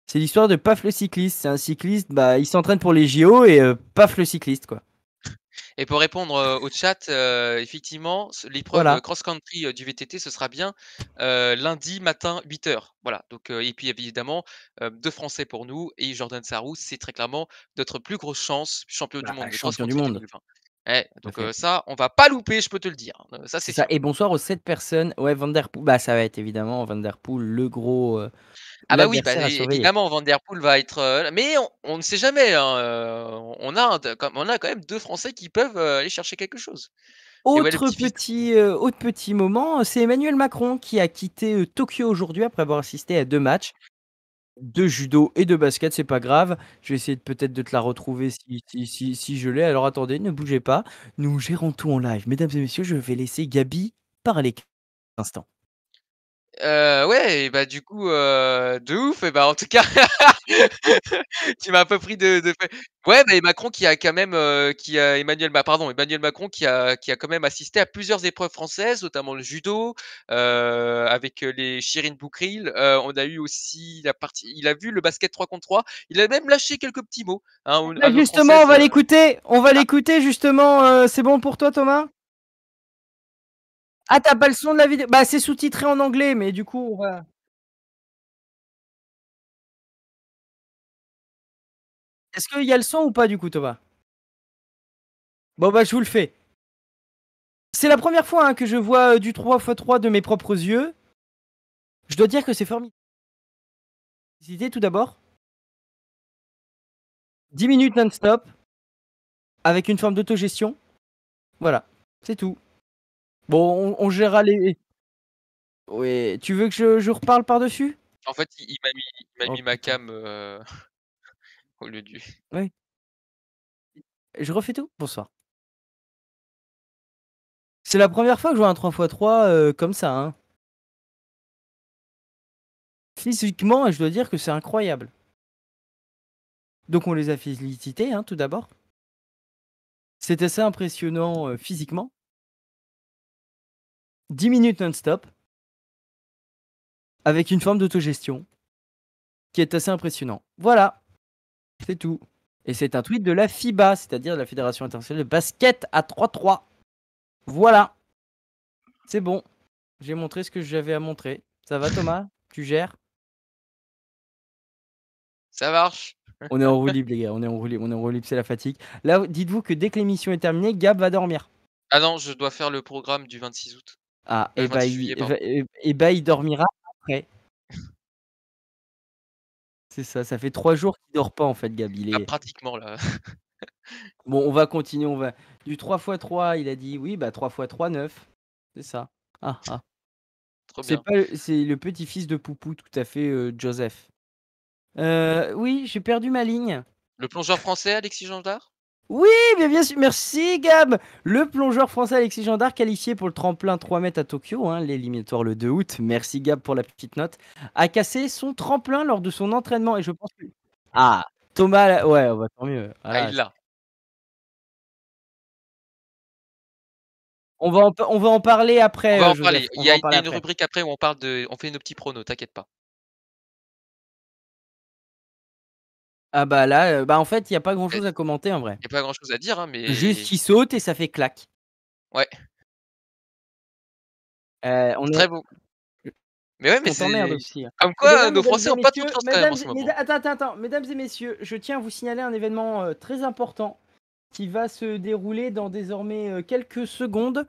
C'est l'histoire de Paf le cycliste. C'est un cycliste, il s'entraîne pour les JO, et paf le cycliste, quoi. Et pour répondre, au chat, effectivement, l'épreuve, Voilà. cross country, du VTT, ce sera bien, lundi matin 8 heures. Voilà, donc et puis évidemment, 2 Français pour nous et Jordan Sarrou, c'est très clairement notre plus grosse chance, champion du Bah, monde de cross champion du country monde. 2020. Eh, Tout à donc fait. ça, on va pas louper, je peux te le dire, hein, ça C'est c'est ça sûr. et bonsoir aux 7 personnes. Ouais, Van Der Poel, bah, ça va être évidemment Van Der Poel, le gros, Ah bah oui, bah, l'adversaire à surveiller. évidemment Van Der Poel va être, mais on ne sait jamais, hein, on a quand même 2 Français qui peuvent, aller chercher quelque chose. Et ouais, le petit-fils de Poupou. Autre petit moment, c'est Emmanuel Macron qui a quitté, Tokyo aujourd'hui après avoir assisté à 2 matchs, de judo et de basket, c'est pas grave. Je vais essayer de peut-être de te la retrouver si je l'ai. Alors attendez, ne bougez pas. Nous gérons tout en live. Mesdames et messieurs, je vais laisser Gaby parler quelques instants. Ouais et bah, du coup, de ouf et bah, en tout cas, tu m'as un peu pris de fait. Ouais, mais Macron qui a quand même, qui a Emmanuel Macron qui a quand même assisté à plusieurs épreuves françaises, notamment le judo, avec, les Shirin Boukril. On a eu aussi il a vu le basket 3 contre 3. Il a même lâché quelques petits mots, hein, Bah, à nos justement, françaises, on va ah, l'écouter justement, c'est bon pour toi Thomas? Ah, tu as pas le son de la vidéo? Bah, c'est sous-titré en anglais, mais du coup, on va est-ce qu'il y a le son ou pas du coup Thomas? Bon, bah, je vous le fais. C'est la première fois, hein, que je vois, du 3x3 de mes propres yeux. Je dois dire que c'est formidable. Tout d'abord, 10 minutes non-stop avec une forme d'autogestion. Voilà, c'est tout. Bon, on gérera les oui, tu veux que je reparle par-dessus? en fait, il m'a mis Oh ma putain. cam, au lieu du Oui, je refais tout? Bonsoir. C'est la première fois que je vois un 3x3, comme ça, hein. Physiquement, je dois dire que c'est incroyable. Donc on les a félicités, hein, tout d'abord. C'est assez impressionnant, physiquement. 10 minutes non-stop avec une forme d'autogestion qui est assez impressionnant. Voilà, c'est tout. Et c'est un tweet de la FIBA, c'est-à-dire la Fédération internationale de basket à 3-3. Voilà, c'est bon. J'ai montré ce que j'avais à montrer. Ça va Thomas? Tu gères? ça marche. On est en roue libre les gars, on est en roue libre, c'est la fatigue. Là, dites-vous que dès que l'émission est terminée, Gab va dormir. Ah non, je dois faire le programme du 26 août. Ah, et bah 26 il juillet, et pardon. bah, il dormira après. C'est ça, ça fait 3 jours qu'il dort pas en fait Gab, il Bah, est pratiquement là. bon, on va continuer, on va du 3 x 3, il a dit oui, bah 3 x 3, 9. C'est ça. Ah, ah. Trop C'est bien. pas c'est le petit-fils de Poupou, tout à fait, Joseph. Oui, j'ai perdu ma ligne. Le plongeur français Alexis Gendard? Oui, bien sûr, merci Gab! Le plongeur français Alexis Gendard qualifié pour le tremplin 3 mètres à Tokyo, hein, l'éliminatoire le 2 août, merci Gab pour la petite note, a cassé son tremplin lors de son entraînement et je pense que ah! Thomas là ouais, bah, tant mieux, Ah, voilà. il l'a. On va en parler On après, va en Joseph, parler. on va en Il y parler a une après. rubrique après où on fait nos petits pronos, t'inquiète pas. Ah bah là, bah, en fait, il y a pas grand Il chose à commenter en vrai. y a pas grand chose à dire, hein, Juste mais qu'il saute et ça fait clac. ouais, On c'est est très beau. Mais ouais, mais on t'emmerde c'est aussi, hein. comme Eh bien quoi, là, nos Français ont pas toute chance quand même en ce moment. mesdames et messieurs, je tiens à vous signaler un événement, très important qui va se dérouler dans désormais, quelques secondes.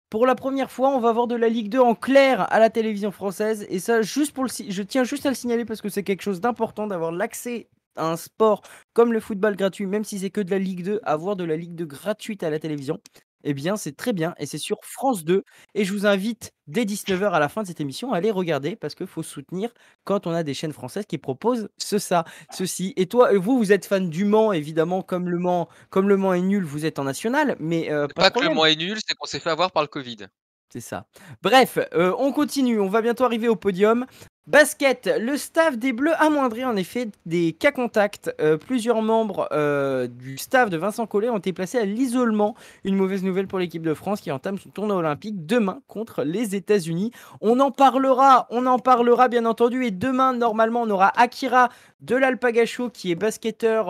Pour la première fois, on va avoir de la Ligue 2 en clair à la télévision française et ça juste pour le si je tiens juste à le signaler parce que c'est quelque chose d'important d'avoir l'accès à un sport comme le football gratuit, même si c'est que de la Ligue 2, avoir de la Ligue 2 gratuite à la télévision, eh bien, c'est très bien et c'est sur France 2 et je vous invite dès 19h à la fin de cette émission à aller regarder parce qu'il faut soutenir quand on a des chaînes françaises qui proposent ceci. Et toi, vous, vous êtes fan du Mans évidemment comme le Mans est nul, vous êtes en national, mais C'est pas de pas que le problème. Mans est nul, c'est qu'on s'est fait avoir par le covid. C'est ça. Bref, on continue, on va bientôt arriver au podium. Basket, le staff des Bleus amoindrit en effet des cas contacts. Plusieurs membres du staff de Vincent Collet ont été placés à l'isolement. Une mauvaise nouvelle pour l'équipe de France qui entame son tournoi olympique demain contre les États-Unis. On en parlera bien entendu. Et demain, normalement, on aura Akira de l'Alpagacho qui est basketteur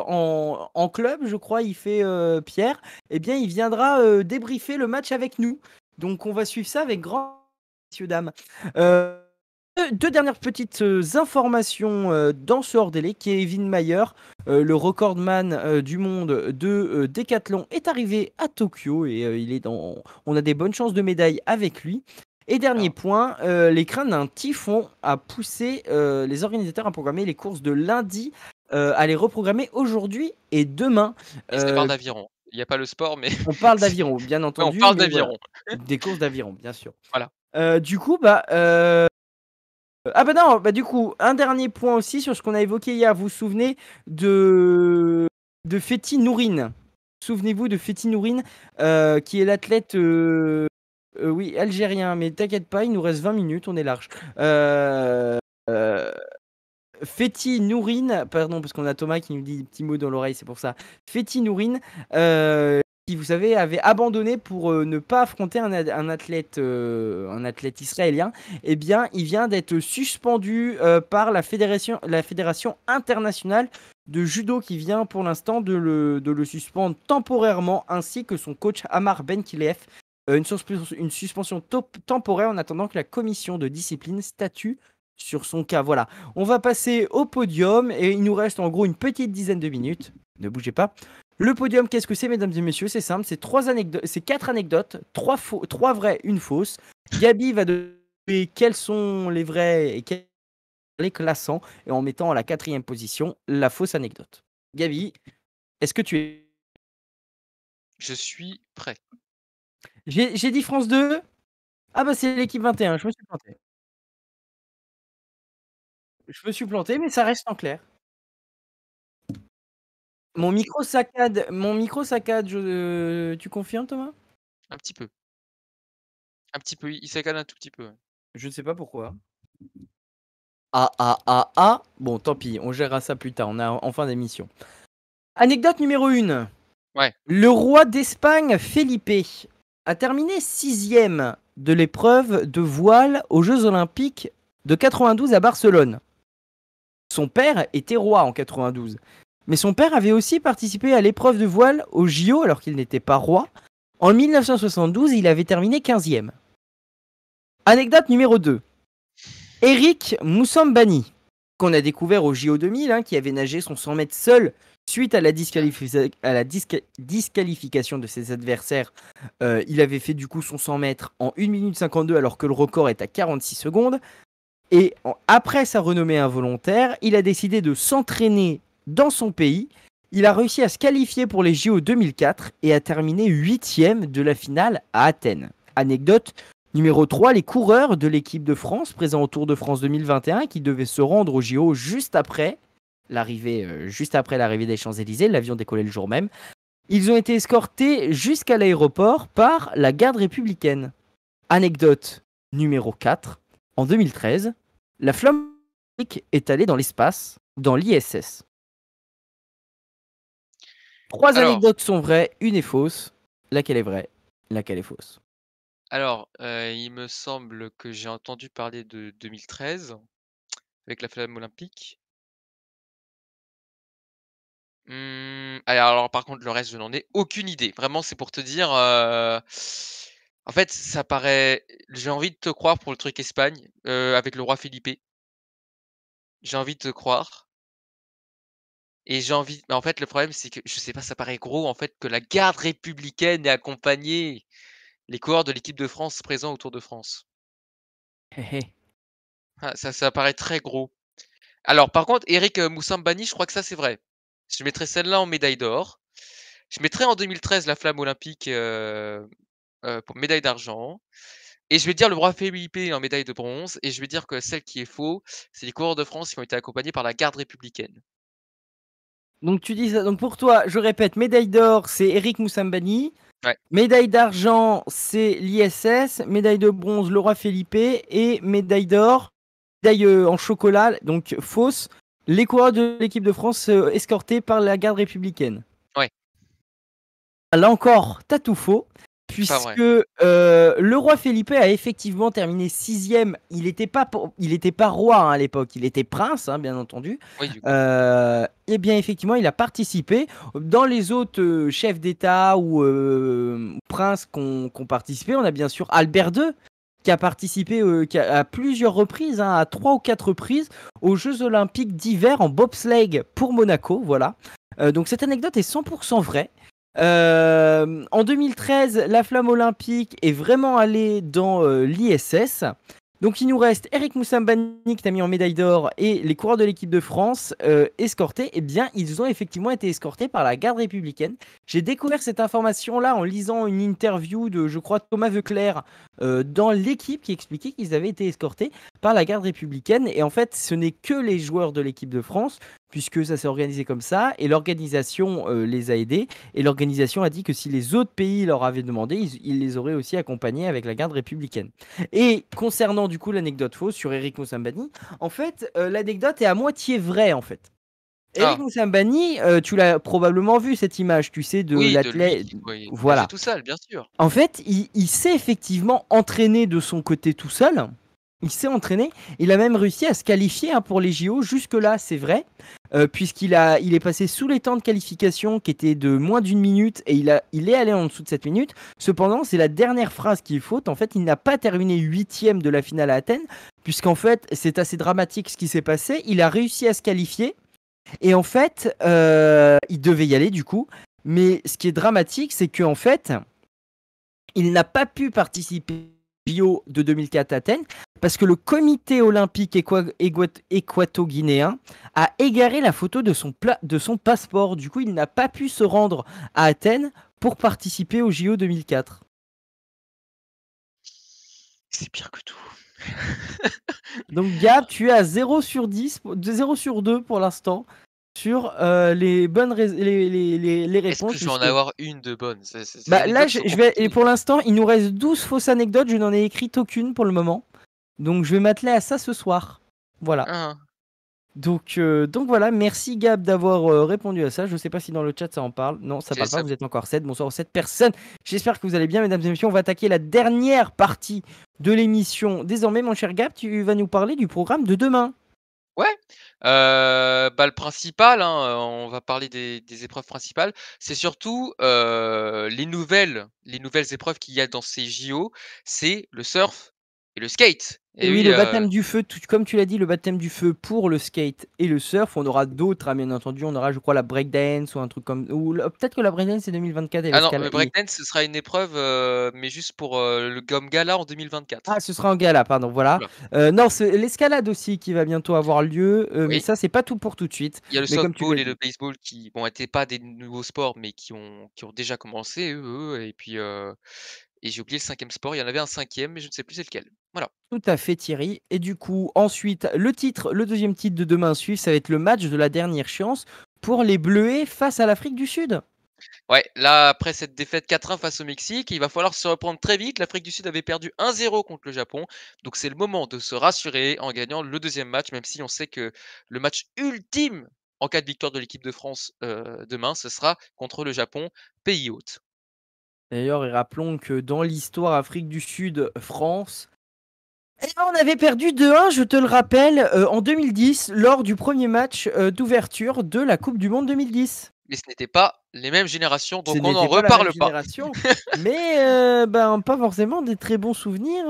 en club, je crois, il fait Pierre. Eh bien, il viendra débriefer le match avec nous. Donc on va suivre ça avec grand messieurs dames. Deux dernières petites informations dans ce hors-délai. Kevin Mayer, le recordman du monde de décathlon, est arrivé à Tokyo et on a des bonnes chances de médaille avec lui. Et dernier Alors, point, les craintes d'un typhon a poussé les organisateurs à programmer les courses de lundi, à les reprogrammer aujourd'hui et demain. et ça parle d'aviron. Il y a pas le sport, mais On parle d'aviron, bien ouais, on entendu, parle mais voilà, d'aviron. des courses d'aviron, bien sûr. Voilà. Du coup, ah bah non, bah du coup, un dernier point aussi sur ce qu'on a évoqué hier. Vous vous souvenez de Fethi Nourine? Souvenez-vous de Fethi Nourine, qui est l'athlète, oui, algérien, mais t'inquiète pas, il nous reste 20 minutes, on est large. Euh, Fethi Nourine, pardon, parce qu'on a Thomas qui nous dit des petits mots dans l'oreille, c'est pour ça. Fethi Nourine, qui, vous savez, avait abandonné pour ne pas affronter un athlète israélien. Eh bien, il vient d'être suspendu par la fédération internationale de judo qui vient pour l'instant de le suspendre temporairement, ainsi que son coach Amar Benkilev. Une suspension temporaire en attendant que la commission de discipline statue sur son cas. Voilà. On va passer au podium et il nous reste en gros une petite dizaine de minutes. Ne bougez pas. Le podium, qu'est-ce que c'est, mesdames et messieurs? C'est simple, c'est 4 anecdotes, 3 vraies, une fausse. Gabi va donner quels sont les vrais et quels les classants, et en mettant à la 4e position la fausse anecdote. Gabi, est-ce que tu es... Je suis prêt. J'ai dit France 2. Ah bah c'est l'équipe 21, je me suis planté. Je me suis planté, mais ça reste en clair. Mon micro saccade, tu confirmes, Thomas? Un petit peu. Un petit peu, il saccade un tout petit peu, ouais. Je ne sais pas pourquoi. Ah. Bon, tant pis, on gérera ça plus tard, on a en fin d'émission. Anecdote numéro 1. Ouais. Le roi d'Espagne, Felipe, a terminé 6e de l'épreuve de voile aux Jeux Olympiques de 92 à Barcelone. Son père était roi en 92. Mais son père avait aussi participé à l'épreuve de voile au JO alors qu'il n'était pas roi. En 1972, il avait terminé 15e. Anecdote numéro 2. Eric Moussambani, qu'on a découvert au JO 2000, qui avait nagé son 100 mètres seul suite à la disqualification de ses adversaires. Il avait fait du coup son 100 mètres en 1 minute 52 alors que le record est à 46 secondes. Et après sa renommée involontaire, il a décidé de s'entraîner dans son pays. Il a réussi à se qualifier pour les JO 2004 et a terminé 8e de la finale à Athènes. Anecdote numéro 3, les coureurs de l'équipe de France présents au Tour de France 2021 qui devaient se rendre aux JO juste après l'arrivée des Champs-Élysées, l'avion décollait le jour même. Ils ont été escortés jusqu'à l'aéroport par la garde républicaine. Anecdote numéro 4, en 2013, la flamme est allée dans l'espace, dans l'ISS. 3 Alors anecdotes sont vraies, une est fausse. Laquelle est vraie? Laquelle est fausse? alors, il me semble que j'ai entendu parler de 2013, avec la flamme olympique. Alors par contre le reste je n'en ai aucune idée. Vraiment c'est pour te dire, en fait ça paraît j'ai envie de te croire pour le truc Espagne, avec le roi Felipe. J'ai envie de te croire et j'ai envie mais en fait le problème c'est que je sais pas, ça paraît gros en fait que la garde républicaine ait accompagné les coureurs de l'équipe de France présents au Tour de France. Ah ça paraît très gros. Alors par contre Eric, Moussambani, je crois que ça c'est vrai. Je mettrais celle-là en médaille d'or. Je mettrais en 2013 la flamme olympique, pour médaille d'argent et je vais dire le roi Felipe en médaille de bronze et je vais dire que celle qui est faux, c'est les coureurs de France qui ont été accompagnés par la garde républicaine. Donc tu dis ça. Donc pour toi, je répète, médaille d'or, c'est Eric Moussambani. Ouais, Médaille d'argent, c'est l'ISS. Médaille de bronze, le roi Felipe. Et médaille d'or, médaille en chocolat, donc fausse, les coureurs de l'équipe de France escortés par la garde républicaine. ouais, Là encore, t'as tout faux, c'est pas puisque vrai. le roi Felipe a effectivement terminé sixième. Il était pas roi hein, à l'époque, il était prince, hein, bien entendu. Oui, du coup. Et bien effectivement, il a participé. Dans les autres chefs d'État ou princes qui ont participé, on a bien sûr Albert II qui a participé à plusieurs reprises, hein, à 3 ou 4 reprises, aux Jeux Olympiques d'hiver en bobsleigh pour Monaco. Voilà. Donc cette anecdote est 100% vraie. En 2013, la flamme olympique est vraiment allée dans l'ISS. Donc il nous reste Eric Moussambani qui t'a mis en médaille d'or et les coureurs de l'équipe de France escortés. Eh bien, ils ont effectivement été escortés par la garde républicaine. J'ai découvert cette information-là en lisant une interview de, je crois, Thomas Veuclair dans l'équipe qui expliquait qu'ils avaient été escortés par la garde républicaine. Et en fait, ce n'est que les joueurs de l'équipe de France puisque ça s'est organisé comme ça et l'organisation les a aidés. Et l'organisation a dit que si les autres pays leur avaient demandé, ils les auraient aussi accompagnés avec la garde républicaine. Et concernant du coup l'anecdote fausse sur Eric Moussambani, en fait, l'anecdote est à moitié vraie en fait. Eric Ah! Moussambani, tu l'as probablement vu cette image, tu sais, de Oui, de lui l'athlète. qui oui, nager Voilà. tout seul, bien sûr. En fait, il s'est effectivement entraîné de son côté tout seul. Il s'est entraîné. Il a même réussi à se qualifier hein, pour les JO. Jusque-là, c'est vrai. Il est passé sous les temps de qualification qui étaient de moins d'une minute et il est allé en dessous de cette minute. Cependant, c'est la dernière phrase qui est faute. En fait, il n'a pas terminé huitième de la finale à Athènes, puisqu'en fait, c'est assez dramatique ce qui s'est passé. Il a réussi à se qualifier et en fait, il devait y aller du coup. Mais ce qui est dramatique, c'est qu'en fait, il n'a pas pu participer au JO de 2004 à Athènes parce que le comité olympique équato-guinéen a égaré la photo de son passeport. Du coup, il n'a pas pu se rendre à Athènes pour participer au JO 2004. C'est pire que tout. Donc Gab, tu es à 0 sur 10, 0 sur 2 pour l'instant sur les bonnes les Est-ce que réponses. je vais en Puisque avoir une de bonne? Ces bah, là, anecdotes sont je vais, et compliquées. pour l'instant, il nous reste 12 fausses anecdotes. Je n'en ai écrite aucune pour le moment. Donc je vais m'atteler à ça ce soir. Voilà. Hein, hein. Donc voilà, merci Gab d'avoir répondu à ça. Je ne sais pas si dans le chat ça en parle. Non, ça C'est parle pas, ça. vous êtes encore 7. Bonsoir aux 7 personnes. J'espère que vous allez bien, mesdames et messieurs. On va attaquer la dernière partie de l'émission. Désormais, mon cher Gab, tu vas nous parler du programme de demain. Ouais, bah, le principal, hein, on va parler des épreuves principales. C'est surtout, les nouvelles épreuves qu'il y a dans ces JO, c'est le surf et le skate. Et Et oui, oui, le baptême du feu, comme tu l'as dit, le baptême du feu pour le skate et le surf. On aura d'autres, hein, bien entendu. On aura, je crois, la breakdance ou un truc comme. Ou peut-être que la breakdance c'est 2024 et ah non, l'escalade. le breakdance, ce sera une épreuve, mais juste pour, le Gomme Gala en 2024. Ah, ce sera en gala, pardon, voilà. Voilà. Non, c'est l'escalade aussi qui va bientôt avoir lieu, mais Oui, ça, c'est pas tout pour tout de suite. il y a le Mais comme tu l'as softball et le dit, baseball qui, bon, étaient pas des nouveaux sports, mais qui ont déjà commencé eux et puis, et j'ai oublié le cinquième sport, il y en avait un cinquième, mais je ne sais plus c'est lequel. Voilà. tout à fait Thierry. Et du coup, ensuite, le deuxième titre de demain à suivre, ça va être le match de la dernière chance pour les Bleuets face à l'Afrique du Sud. Ouais, là, après cette défaite 4-1 face au Mexique, il va falloir se reprendre très vite. L'Afrique du Sud avait perdu 1-0 contre le Japon. Donc c'est le moment de se rassurer en gagnant le deuxième match, même si on sait que le match ultime en cas de victoire de l'équipe de France demain, ce sera contre le Japon, pays hôte. D'ailleurs, et rappelons que dans l'histoire Afrique du Sud-France, eh ben, on avait perdu 2-1, je te le rappelle, en 2010, lors du premier match d'ouverture de la Coupe du Monde 2010. Mais ce n'était pas les mêmes générations, Ce donc on n'en n'était pas la même reparle pas. génération, mais ben, pas forcément des très bons souvenirs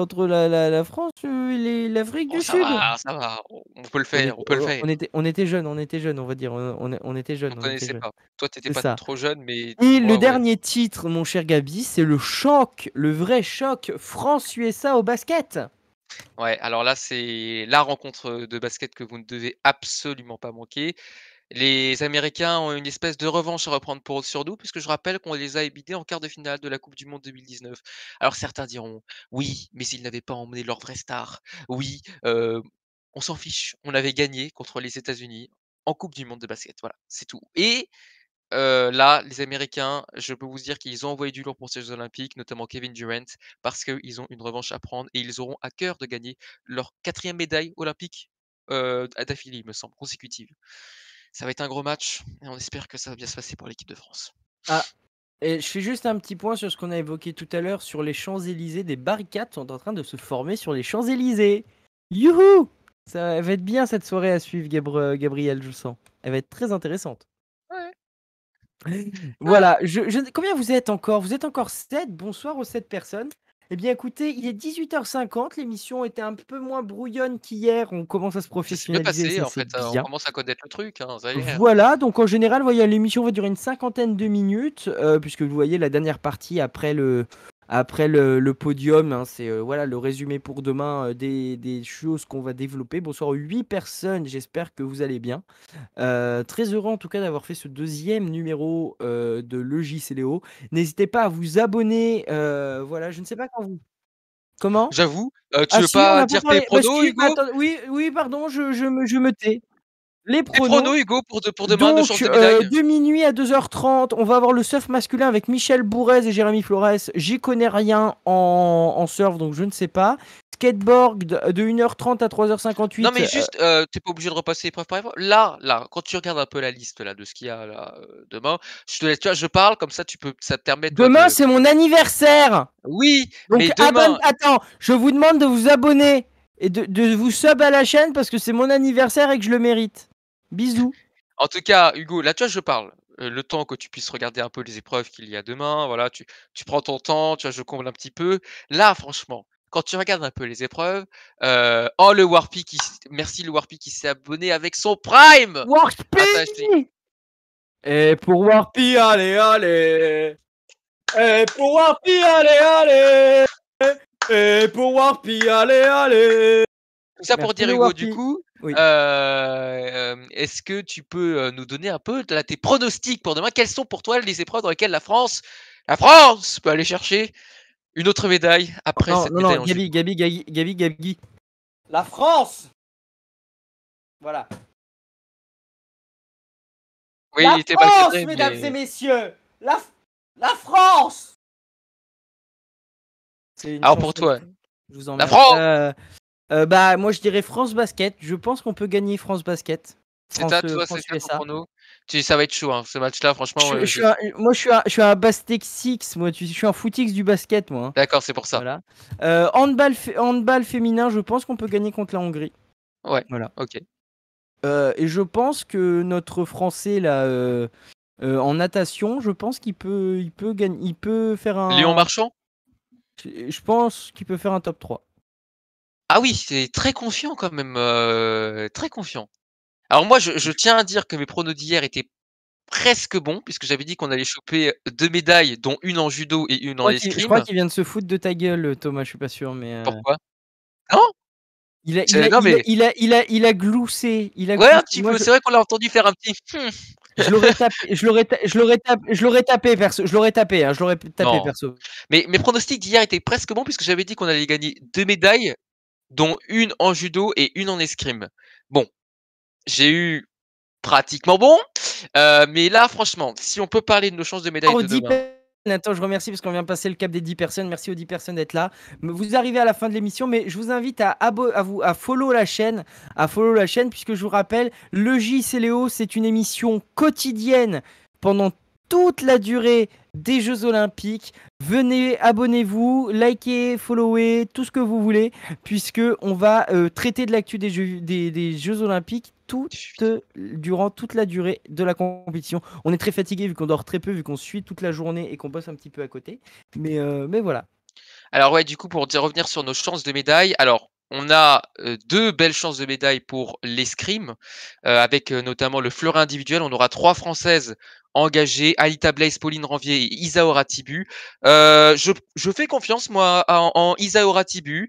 entre la France et l'Afrique Oh, du Sud. ça va, on peut le On faire, était, on peut le faire. on était jeunes, on va dire. On était On jeunes, on était connaissait jeunes. pas. Toi, t'étais C'est pas ça. trop jeune, mais Et le moi, ouais. dernier titre, mon cher Gabi, c'est le choc, le vrai choc France-USA au basket. Ouais, alors là, c'est la rencontre de basket que vous ne devez absolument pas manquer. Les Américains ont une espèce de revanche à reprendre sur nous, puisque je rappelle qu'on les a éliminés en quart de finale de la Coupe du monde 2019. Alors certains diront: «Oui, mais s'ils n'avaient pas emmené leur vraie star. Oui, on s'en fiche, on avait gagné contre les États-Unis en Coupe du monde de basket». Voilà, c'est tout. Et là, les Américains, je peux vous dire qu'ils ont envoyé du lourd pour ces jeux olympiques, notamment Kevin Durant, parce qu'ils ont une revanche à prendre et ils auront à cœur de gagner leur 4e médaille olympique, d'affilée, il me semble, consécutive. Ça va être un gros match et on espère que ça va bien se passer pour l'équipe de France. Ah, et je fais juste un petit point sur ce qu'on a évoqué tout à l'heure sur les Champs-Élysées. Des barricades sont en train de se former sur les Champs-Élysées. Youhou! Ça elle va être bien cette soirée à suivre, Gabriel, je sens. Elle va être très intéressante. Ouais, ouais. Voilà, combien vous êtes encore? Vous êtes encore 7. Bonsoir aux 7 personnes. Eh bien, écoutez, il est 18h50. L'émission était un peu moins brouillonne qu'hier. On commence à se Ça s'est bien professionnaliser, passé ça en c'est fait, on bien. commence à connaître le truc, hein, ça y est. Voilà, donc en général, voyez, l'émission va durer une cinquantaine de minutes, puisque vous voyez la dernière partie après le podium, hein, c'est voilà le résumé pour demain des choses qu'on va développer. Bonsoir aux 8 personnes, j'espère que vous allez bien. Très heureux en tout cas d'avoir fait ce deuxième numéro de Logis et Léo. N'hésitez pas à vous abonner, voilà, je ne sais pas quand vous... Comment? J'avoue, tu Ah veux si, on pas n'a pas dire tes parlé, bah pronos, si, bah Hugo? attends, oui, oui, pardon, je me tais. Les Tes pronos. pronos, Hugo, pour demain, nos Donc, chances de médaille? de minuit à 2h30, on va avoir le surf masculin avec Michel Bourrez et Jérémy Flores. J'y connais rien en surf, donc je ne sais pas. Skateboard de 1h30 à Non, 3h58. mais juste, tu pas obligé de repasser épreuve par épreuve. Là, quand tu regardes un peu la liste là, de ce qu'il y a là, demain, je te laisse, tu vois, je parle comme ça ça te permet toi Demain, de c'est mon anniversaire. oui, Donc, mais demain attends, je vous demande de vous abonner et de vous sub à la chaîne parce que c'est mon anniversaire et que je le mérite. Bisous. en tout cas, Hugo, là, tu vois, je parle, le temps que tu puisses regarder un peu les épreuves qu'il y a demain, voilà, tu prends ton temps, tu vois, je comble un petit peu. Là, franchement, quand tu regardes un peu les épreuves, oh le Warpy merci le Warpy qui s'est abonné avec son Prime! Attends, je te Warpy. Et pour Warpy, allez, allez. Et pour Warpy, allez, allez. Et pour Warpy, allez, allez. tout ça pour Merci dire le Hugo, du Warpy. coup, Oui. est-ce que tu peux, nous donner un peu là, tes pronostics pour demain? Quelles sont pour toi les épreuves dans lesquelles la France peut aller chercher une autre médaille après Non, cette non, non, médaille en Gabi, judo? Gabi, Gabi, Gabi, Gabi. La France! Voilà. Oui, La il était mal France, cadré, mesdames et mais messieurs! La France! C'est une alors pour chanson de toi, fond. Je vous la emmerde. France! Bah, moi, je dirais France Basket. Je pense qu'on peut gagner France Basket. C'est ça ton France-USA. prono? Tu ça va être chaud, hein, ce match-là, franchement, je Moi, je suis un Bastexix. Moi, je suis un footix du basket, moi, hein. d'accord, c'est pour ça. Voilà. Handball féminin, je pense qu'on peut gagner contre la Hongrie. Ouais, Voilà. OK. Et je pense que notre Français, là, en natation, je pense qu'il peut gagner, il peut faire Léon un. Marchand? Je pense qu'il peut faire un top 3. Ah oui, c'est très confiant quand même, très confiant. Alors moi, je tiens à dire que mes pronos d'hier étaient presque bons, puisque j'avais dit qu'on allait choper 2 médailles, dont une en judo et une en Je crois escrime. qu'il vient de se foutre de ta gueule, Thomas, je suis pas sûr, mais Pourquoi? Non? il a, il C'est a, non il a, mais il a, il a, il a gloussé, il a ouais, un gloussé. petit Moi, peu, c'est vrai qu'on l'a entendu faire un petit je l'aurais tapé, je l'aurais tapé perso, je l'aurais tapé, hein, je l'aurais tapé non. perso. Mais mes pronostics d'hier étaient presque bons, puisque j'avais dit qu'on allait gagner 2 médailles, dont une en judo et une en escrime. Bon, j'ai eu pratiquement bon, mais là, franchement, si on peut parler de nos chances de médaille Aux de 10 demain. personnes, attends, je remercie parce qu'on vient de passer le cap des 10 personnes. Merci aux 10 personnes d'être là. Vous arrivez à la fin de l'émission, mais je vous invite à follow la chaîne, puisque je vous rappelle, le JC Léo, c'est une émission quotidienne pendant toute la durée des Jeux Olympiques. Venez, abonnez-vous, likez, followez, tout ce que vous voulez, puisque on va traiter de l'actu des Jeux Olympiques durant toute la durée de la compétition. On est très fatigué vu qu'on dort très peu, vu qu'on suit toute la journée et qu'on bosse un petit peu à côté. Mais voilà. Alors ouais, du coup, pour revenir sur nos chances de médaille, alors on a 2 belles chances de médaille pour l'escrime, avec notamment le fleuret individuel. On aura 3 Françaises engagées, Alita Blaise, Pauline Ranvier et Isaora Tibu. Je fais confiance moi en Isaora Tibu,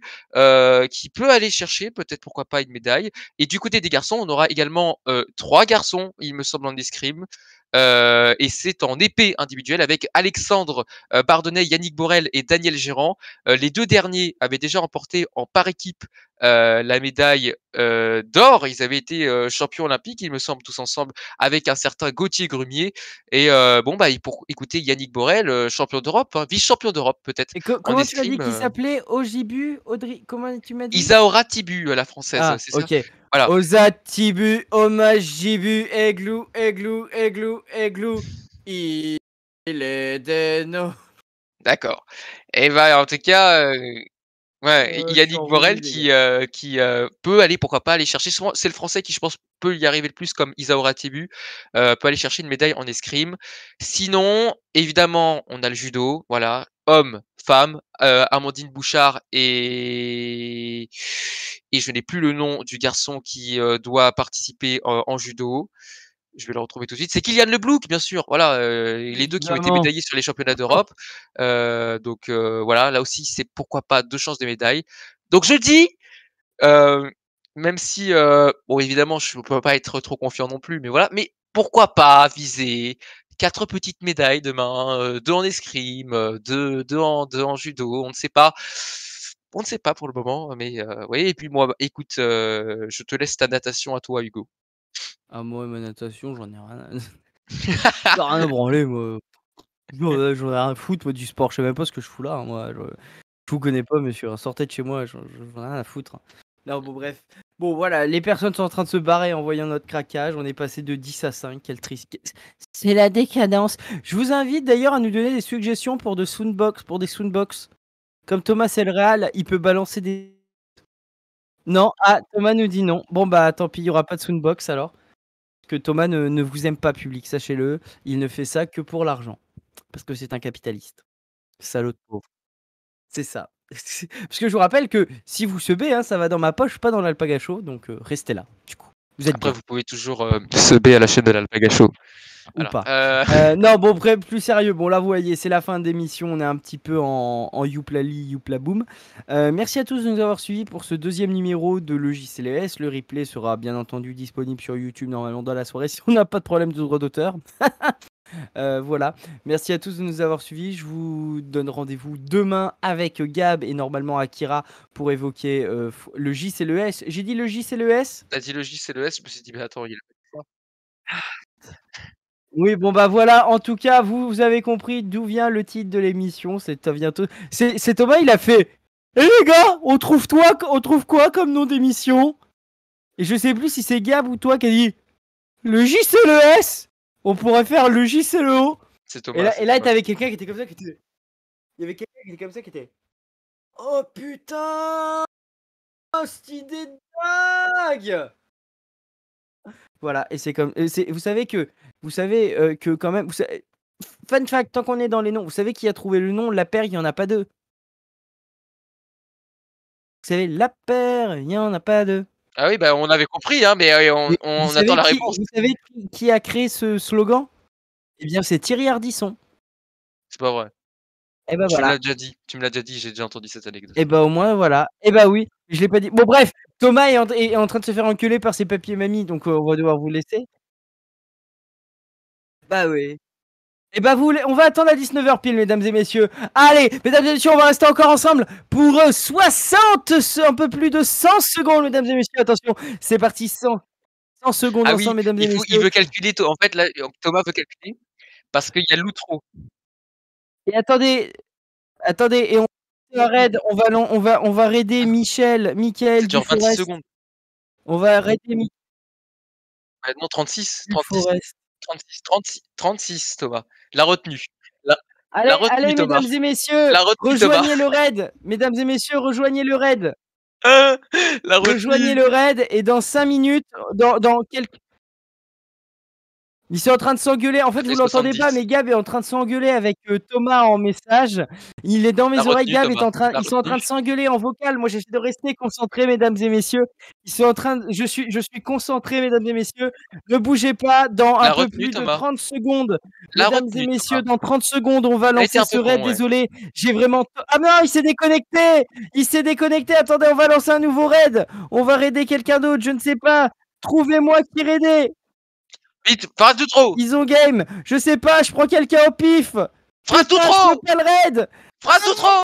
qui peut aller chercher peut-être pourquoi pas une médaille. Et du côté des garçons, on aura également 3 garçons, il me semble, en escrime. et c'est en épée individuelle avec Alexandre, Bardonnay, Yannick Borel et Daniel Gérand. Les 2 derniers avaient déjà remporté en par équipe, la médaille, d'or. Ils avaient été, champions olympiques, il me semble, tous ensemble avec un certain Gauthier Grumier et bon, bah, et pour écouter Yannick Borel, champion d'Europe, hein, vice-champion d'Europe peut-être Et en comment tu m'as dit escrime, qu'il s'appelait? Ojibu? Audrey, comment tu m'as dit? Isaora Tibu à la française, Ah, c'est ça? OK. Voilà, Ozatibu, Omajibu, Eglou, Eglou, Eglou, Eglou. Il est des nôtres. d'accord et bah, en tout cas, ouais, Je suis Yannick en Borel roulis, les gars. qui peut aller, pourquoi pas, aller chercher souvent c'est le Français qui, je pense, peut y arriver le plus comme Isaora Tibu, peut aller chercher une médaille en escrime. Sinon, évidemment, on a le judo, voilà, hommes, femmes, Amandine Bouchard et je n'ai plus le nom du garçon qui, doit participer en judo. Je vais le retrouver tout de suite. C'est Kylian Leblouch, bien sûr, voilà, les 2 qui ont été Évidemment. médaillés sur les championnats d'Europe. Donc voilà, là aussi, c'est pourquoi pas 2 chances de médaille. Donc je dis, heu, même si, bon évidemment je ne peux pas être trop confiant non plus, mais voilà, mais pourquoi pas viser 4 petites médailles demain, 2 en escrime, 2 en judo, on ne sait pas. On ne sait pas pour le moment, mais oui et puis moi, bah, écoute, je te laisse ta natation à toi, Hugo. Ah moi, ma natation, j'en ai rien à j'en ai rien à branler moi. J'en ai rien à foutre moi du sport. Je sais même pas ce que je fous là, hein, moi. Je vous connais pas monsieur, hein. Sortez de chez moi, j'en ai rien à foutre, hein. Non bon bref. Bon voilà, les personnes sont en train de se barrer en voyant notre craquage. On est passé de 10 à 5, quelle triste c'est la décadence. Je vous invite d'ailleurs à nous donner des suggestions pour de soundbox, pour des soundbox. Comme Thomas c'est le Real, il peut balancer des non, ah Thomas nous dit non. Bon bah tant pis, il y aura pas de soundbox alors. Que Thomas ne vous aime pas public, sachez-le. Il ne fait ça que pour l'argent. Parce que c'est un capitaliste. Salaud de pauvre. C'est ça. Parce que je vous rappelle que si vous sebez, hein, ça va dans ma poche, pas dans l'Alpaga Show, donc restez là, du coup. Vous êtes Après, bien, vous pouvez toujours, subber à la chaîne de l'Alpaga Show. ou Voilà, pas. Non, bon, bref, plus sérieux. Bon, là, vous voyez, c'est la fin d'émission. On est un petit peu en youplali, youplaboum. Merci à tous de nous avoir suivis pour ce deuxième numéro de LeJCLS. Le replay sera bien entendu disponible sur YouTube normalement dans la soirée si on n'a pas de problème de droit d'auteur. Voilà. Merci à tous de nous avoir suivis. Je vous donne rendez-vous demain avec Gab et normalement Akira pour évoquer le J, c'est le S. J'ai dit le J, c'est le S? tu dit le J, c'est le S, je me suis dit: «Mais attends, il a pas dit ça». Oui, bon bah voilà. En tout cas, vous avez compris d'où vient le titre de l'émission. Ça vient c'est Thomas, il a fait. Eh les gars, on trouve quoi comme nom d'émission? Et je sais plus si c'est Gab ou toi qui a dit le J, c'est le S. On pourrait faire le J, c'est le O. C'est Et Thomas, là, c'est et là, Thomas. t'avais quelqu'un qui était comme ça, il y avait quelqu'un qui était comme ça, qui était. Oh putain! Oh, cette idée de dingue! Voilà, et c'est comme. Vous savez que quand même. Fun fact, tant qu'on est dans les noms, vous savez qui a trouvé le nom La Paire, il n'y en a pas deux. Vous savez, La Paire, il n'y en a pas deux. Ah oui, bah, on avait compris, hein, mais Mais on attend la réponse. vous savez qui a créé ce slogan? Eh bien, c'est Thierry Ardisson. C'est pas vrai. Et ben voilà. Tu me l'as déjà dit, j'ai déjà entendu cette anecdote. Et bah, au moins, voilà. Et bah oui, je l'ai pas dit. Bon, bref, Thomas est en train de se faire enculer par ses papiers mamies, donc on va devoir vous laisser. Bah oui. Et bah on va attendre à 19h pile, mesdames et messieurs. Allez, mesdames et messieurs, on va rester encore ensemble pour 60, un peu plus de 100 secondes, mesdames et messieurs. Attention, c'est parti, 100 secondes Ah oui, ensemble, mesdames et il messieurs. veut calculer en fait, là, Thomas veut calculer parce qu'il y a l'outro. Et attendez, et on va raid, on va raider Ça Mickaël du dure 26 Forest. secondes. On va raider Bah, non, 36, du 36, Forest. 36, 36, 36, Thomas. La retenue. La la Allez, retenue, allez, Thomas. mesdames et messieurs, La retenue, Thomas. rejoignez le raid. Mesdames et messieurs, rejoignez le raid. La Rejoignez retenue. le raid et dans 5 minutes, dans quelques. Ils sont en train de s'engueuler. En Ça fait, fait vous l'entendez pas, 70. mais Gab est en train de s'engueuler avec Thomas en message. Il est dans La mes oreilles. retenue, Gab est Thomas. en train. La Ils sont en train retenue. de s'engueuler en vocal. Moi, j'essaie de rester concentré, mesdames et messieurs. Ils sont en train. Je suis concentré, mesdames et messieurs. Ne bougez pas. Dans un La peu retenue, plus de Thomas. 30 secondes, La mesdames et retenue, messieurs, Thomas. dans 30 secondes, on va Tu as été lancer un ce peu raid. con, ouais. Désolé, j'ai vraiment. Ah non, il s'est déconnecté. Il s'est déconnecté. Attendez, on va lancer un nouveau raid. On va raider quelqu'un d'autre. Je ne sais pas. Trouvez-moi qui raider. Vite, phrase de trop! Iso Game, je sais pas, je prends quelqu'un au pif. Phrase de Putain, je trop! fais pas le raid. Phrase de trop!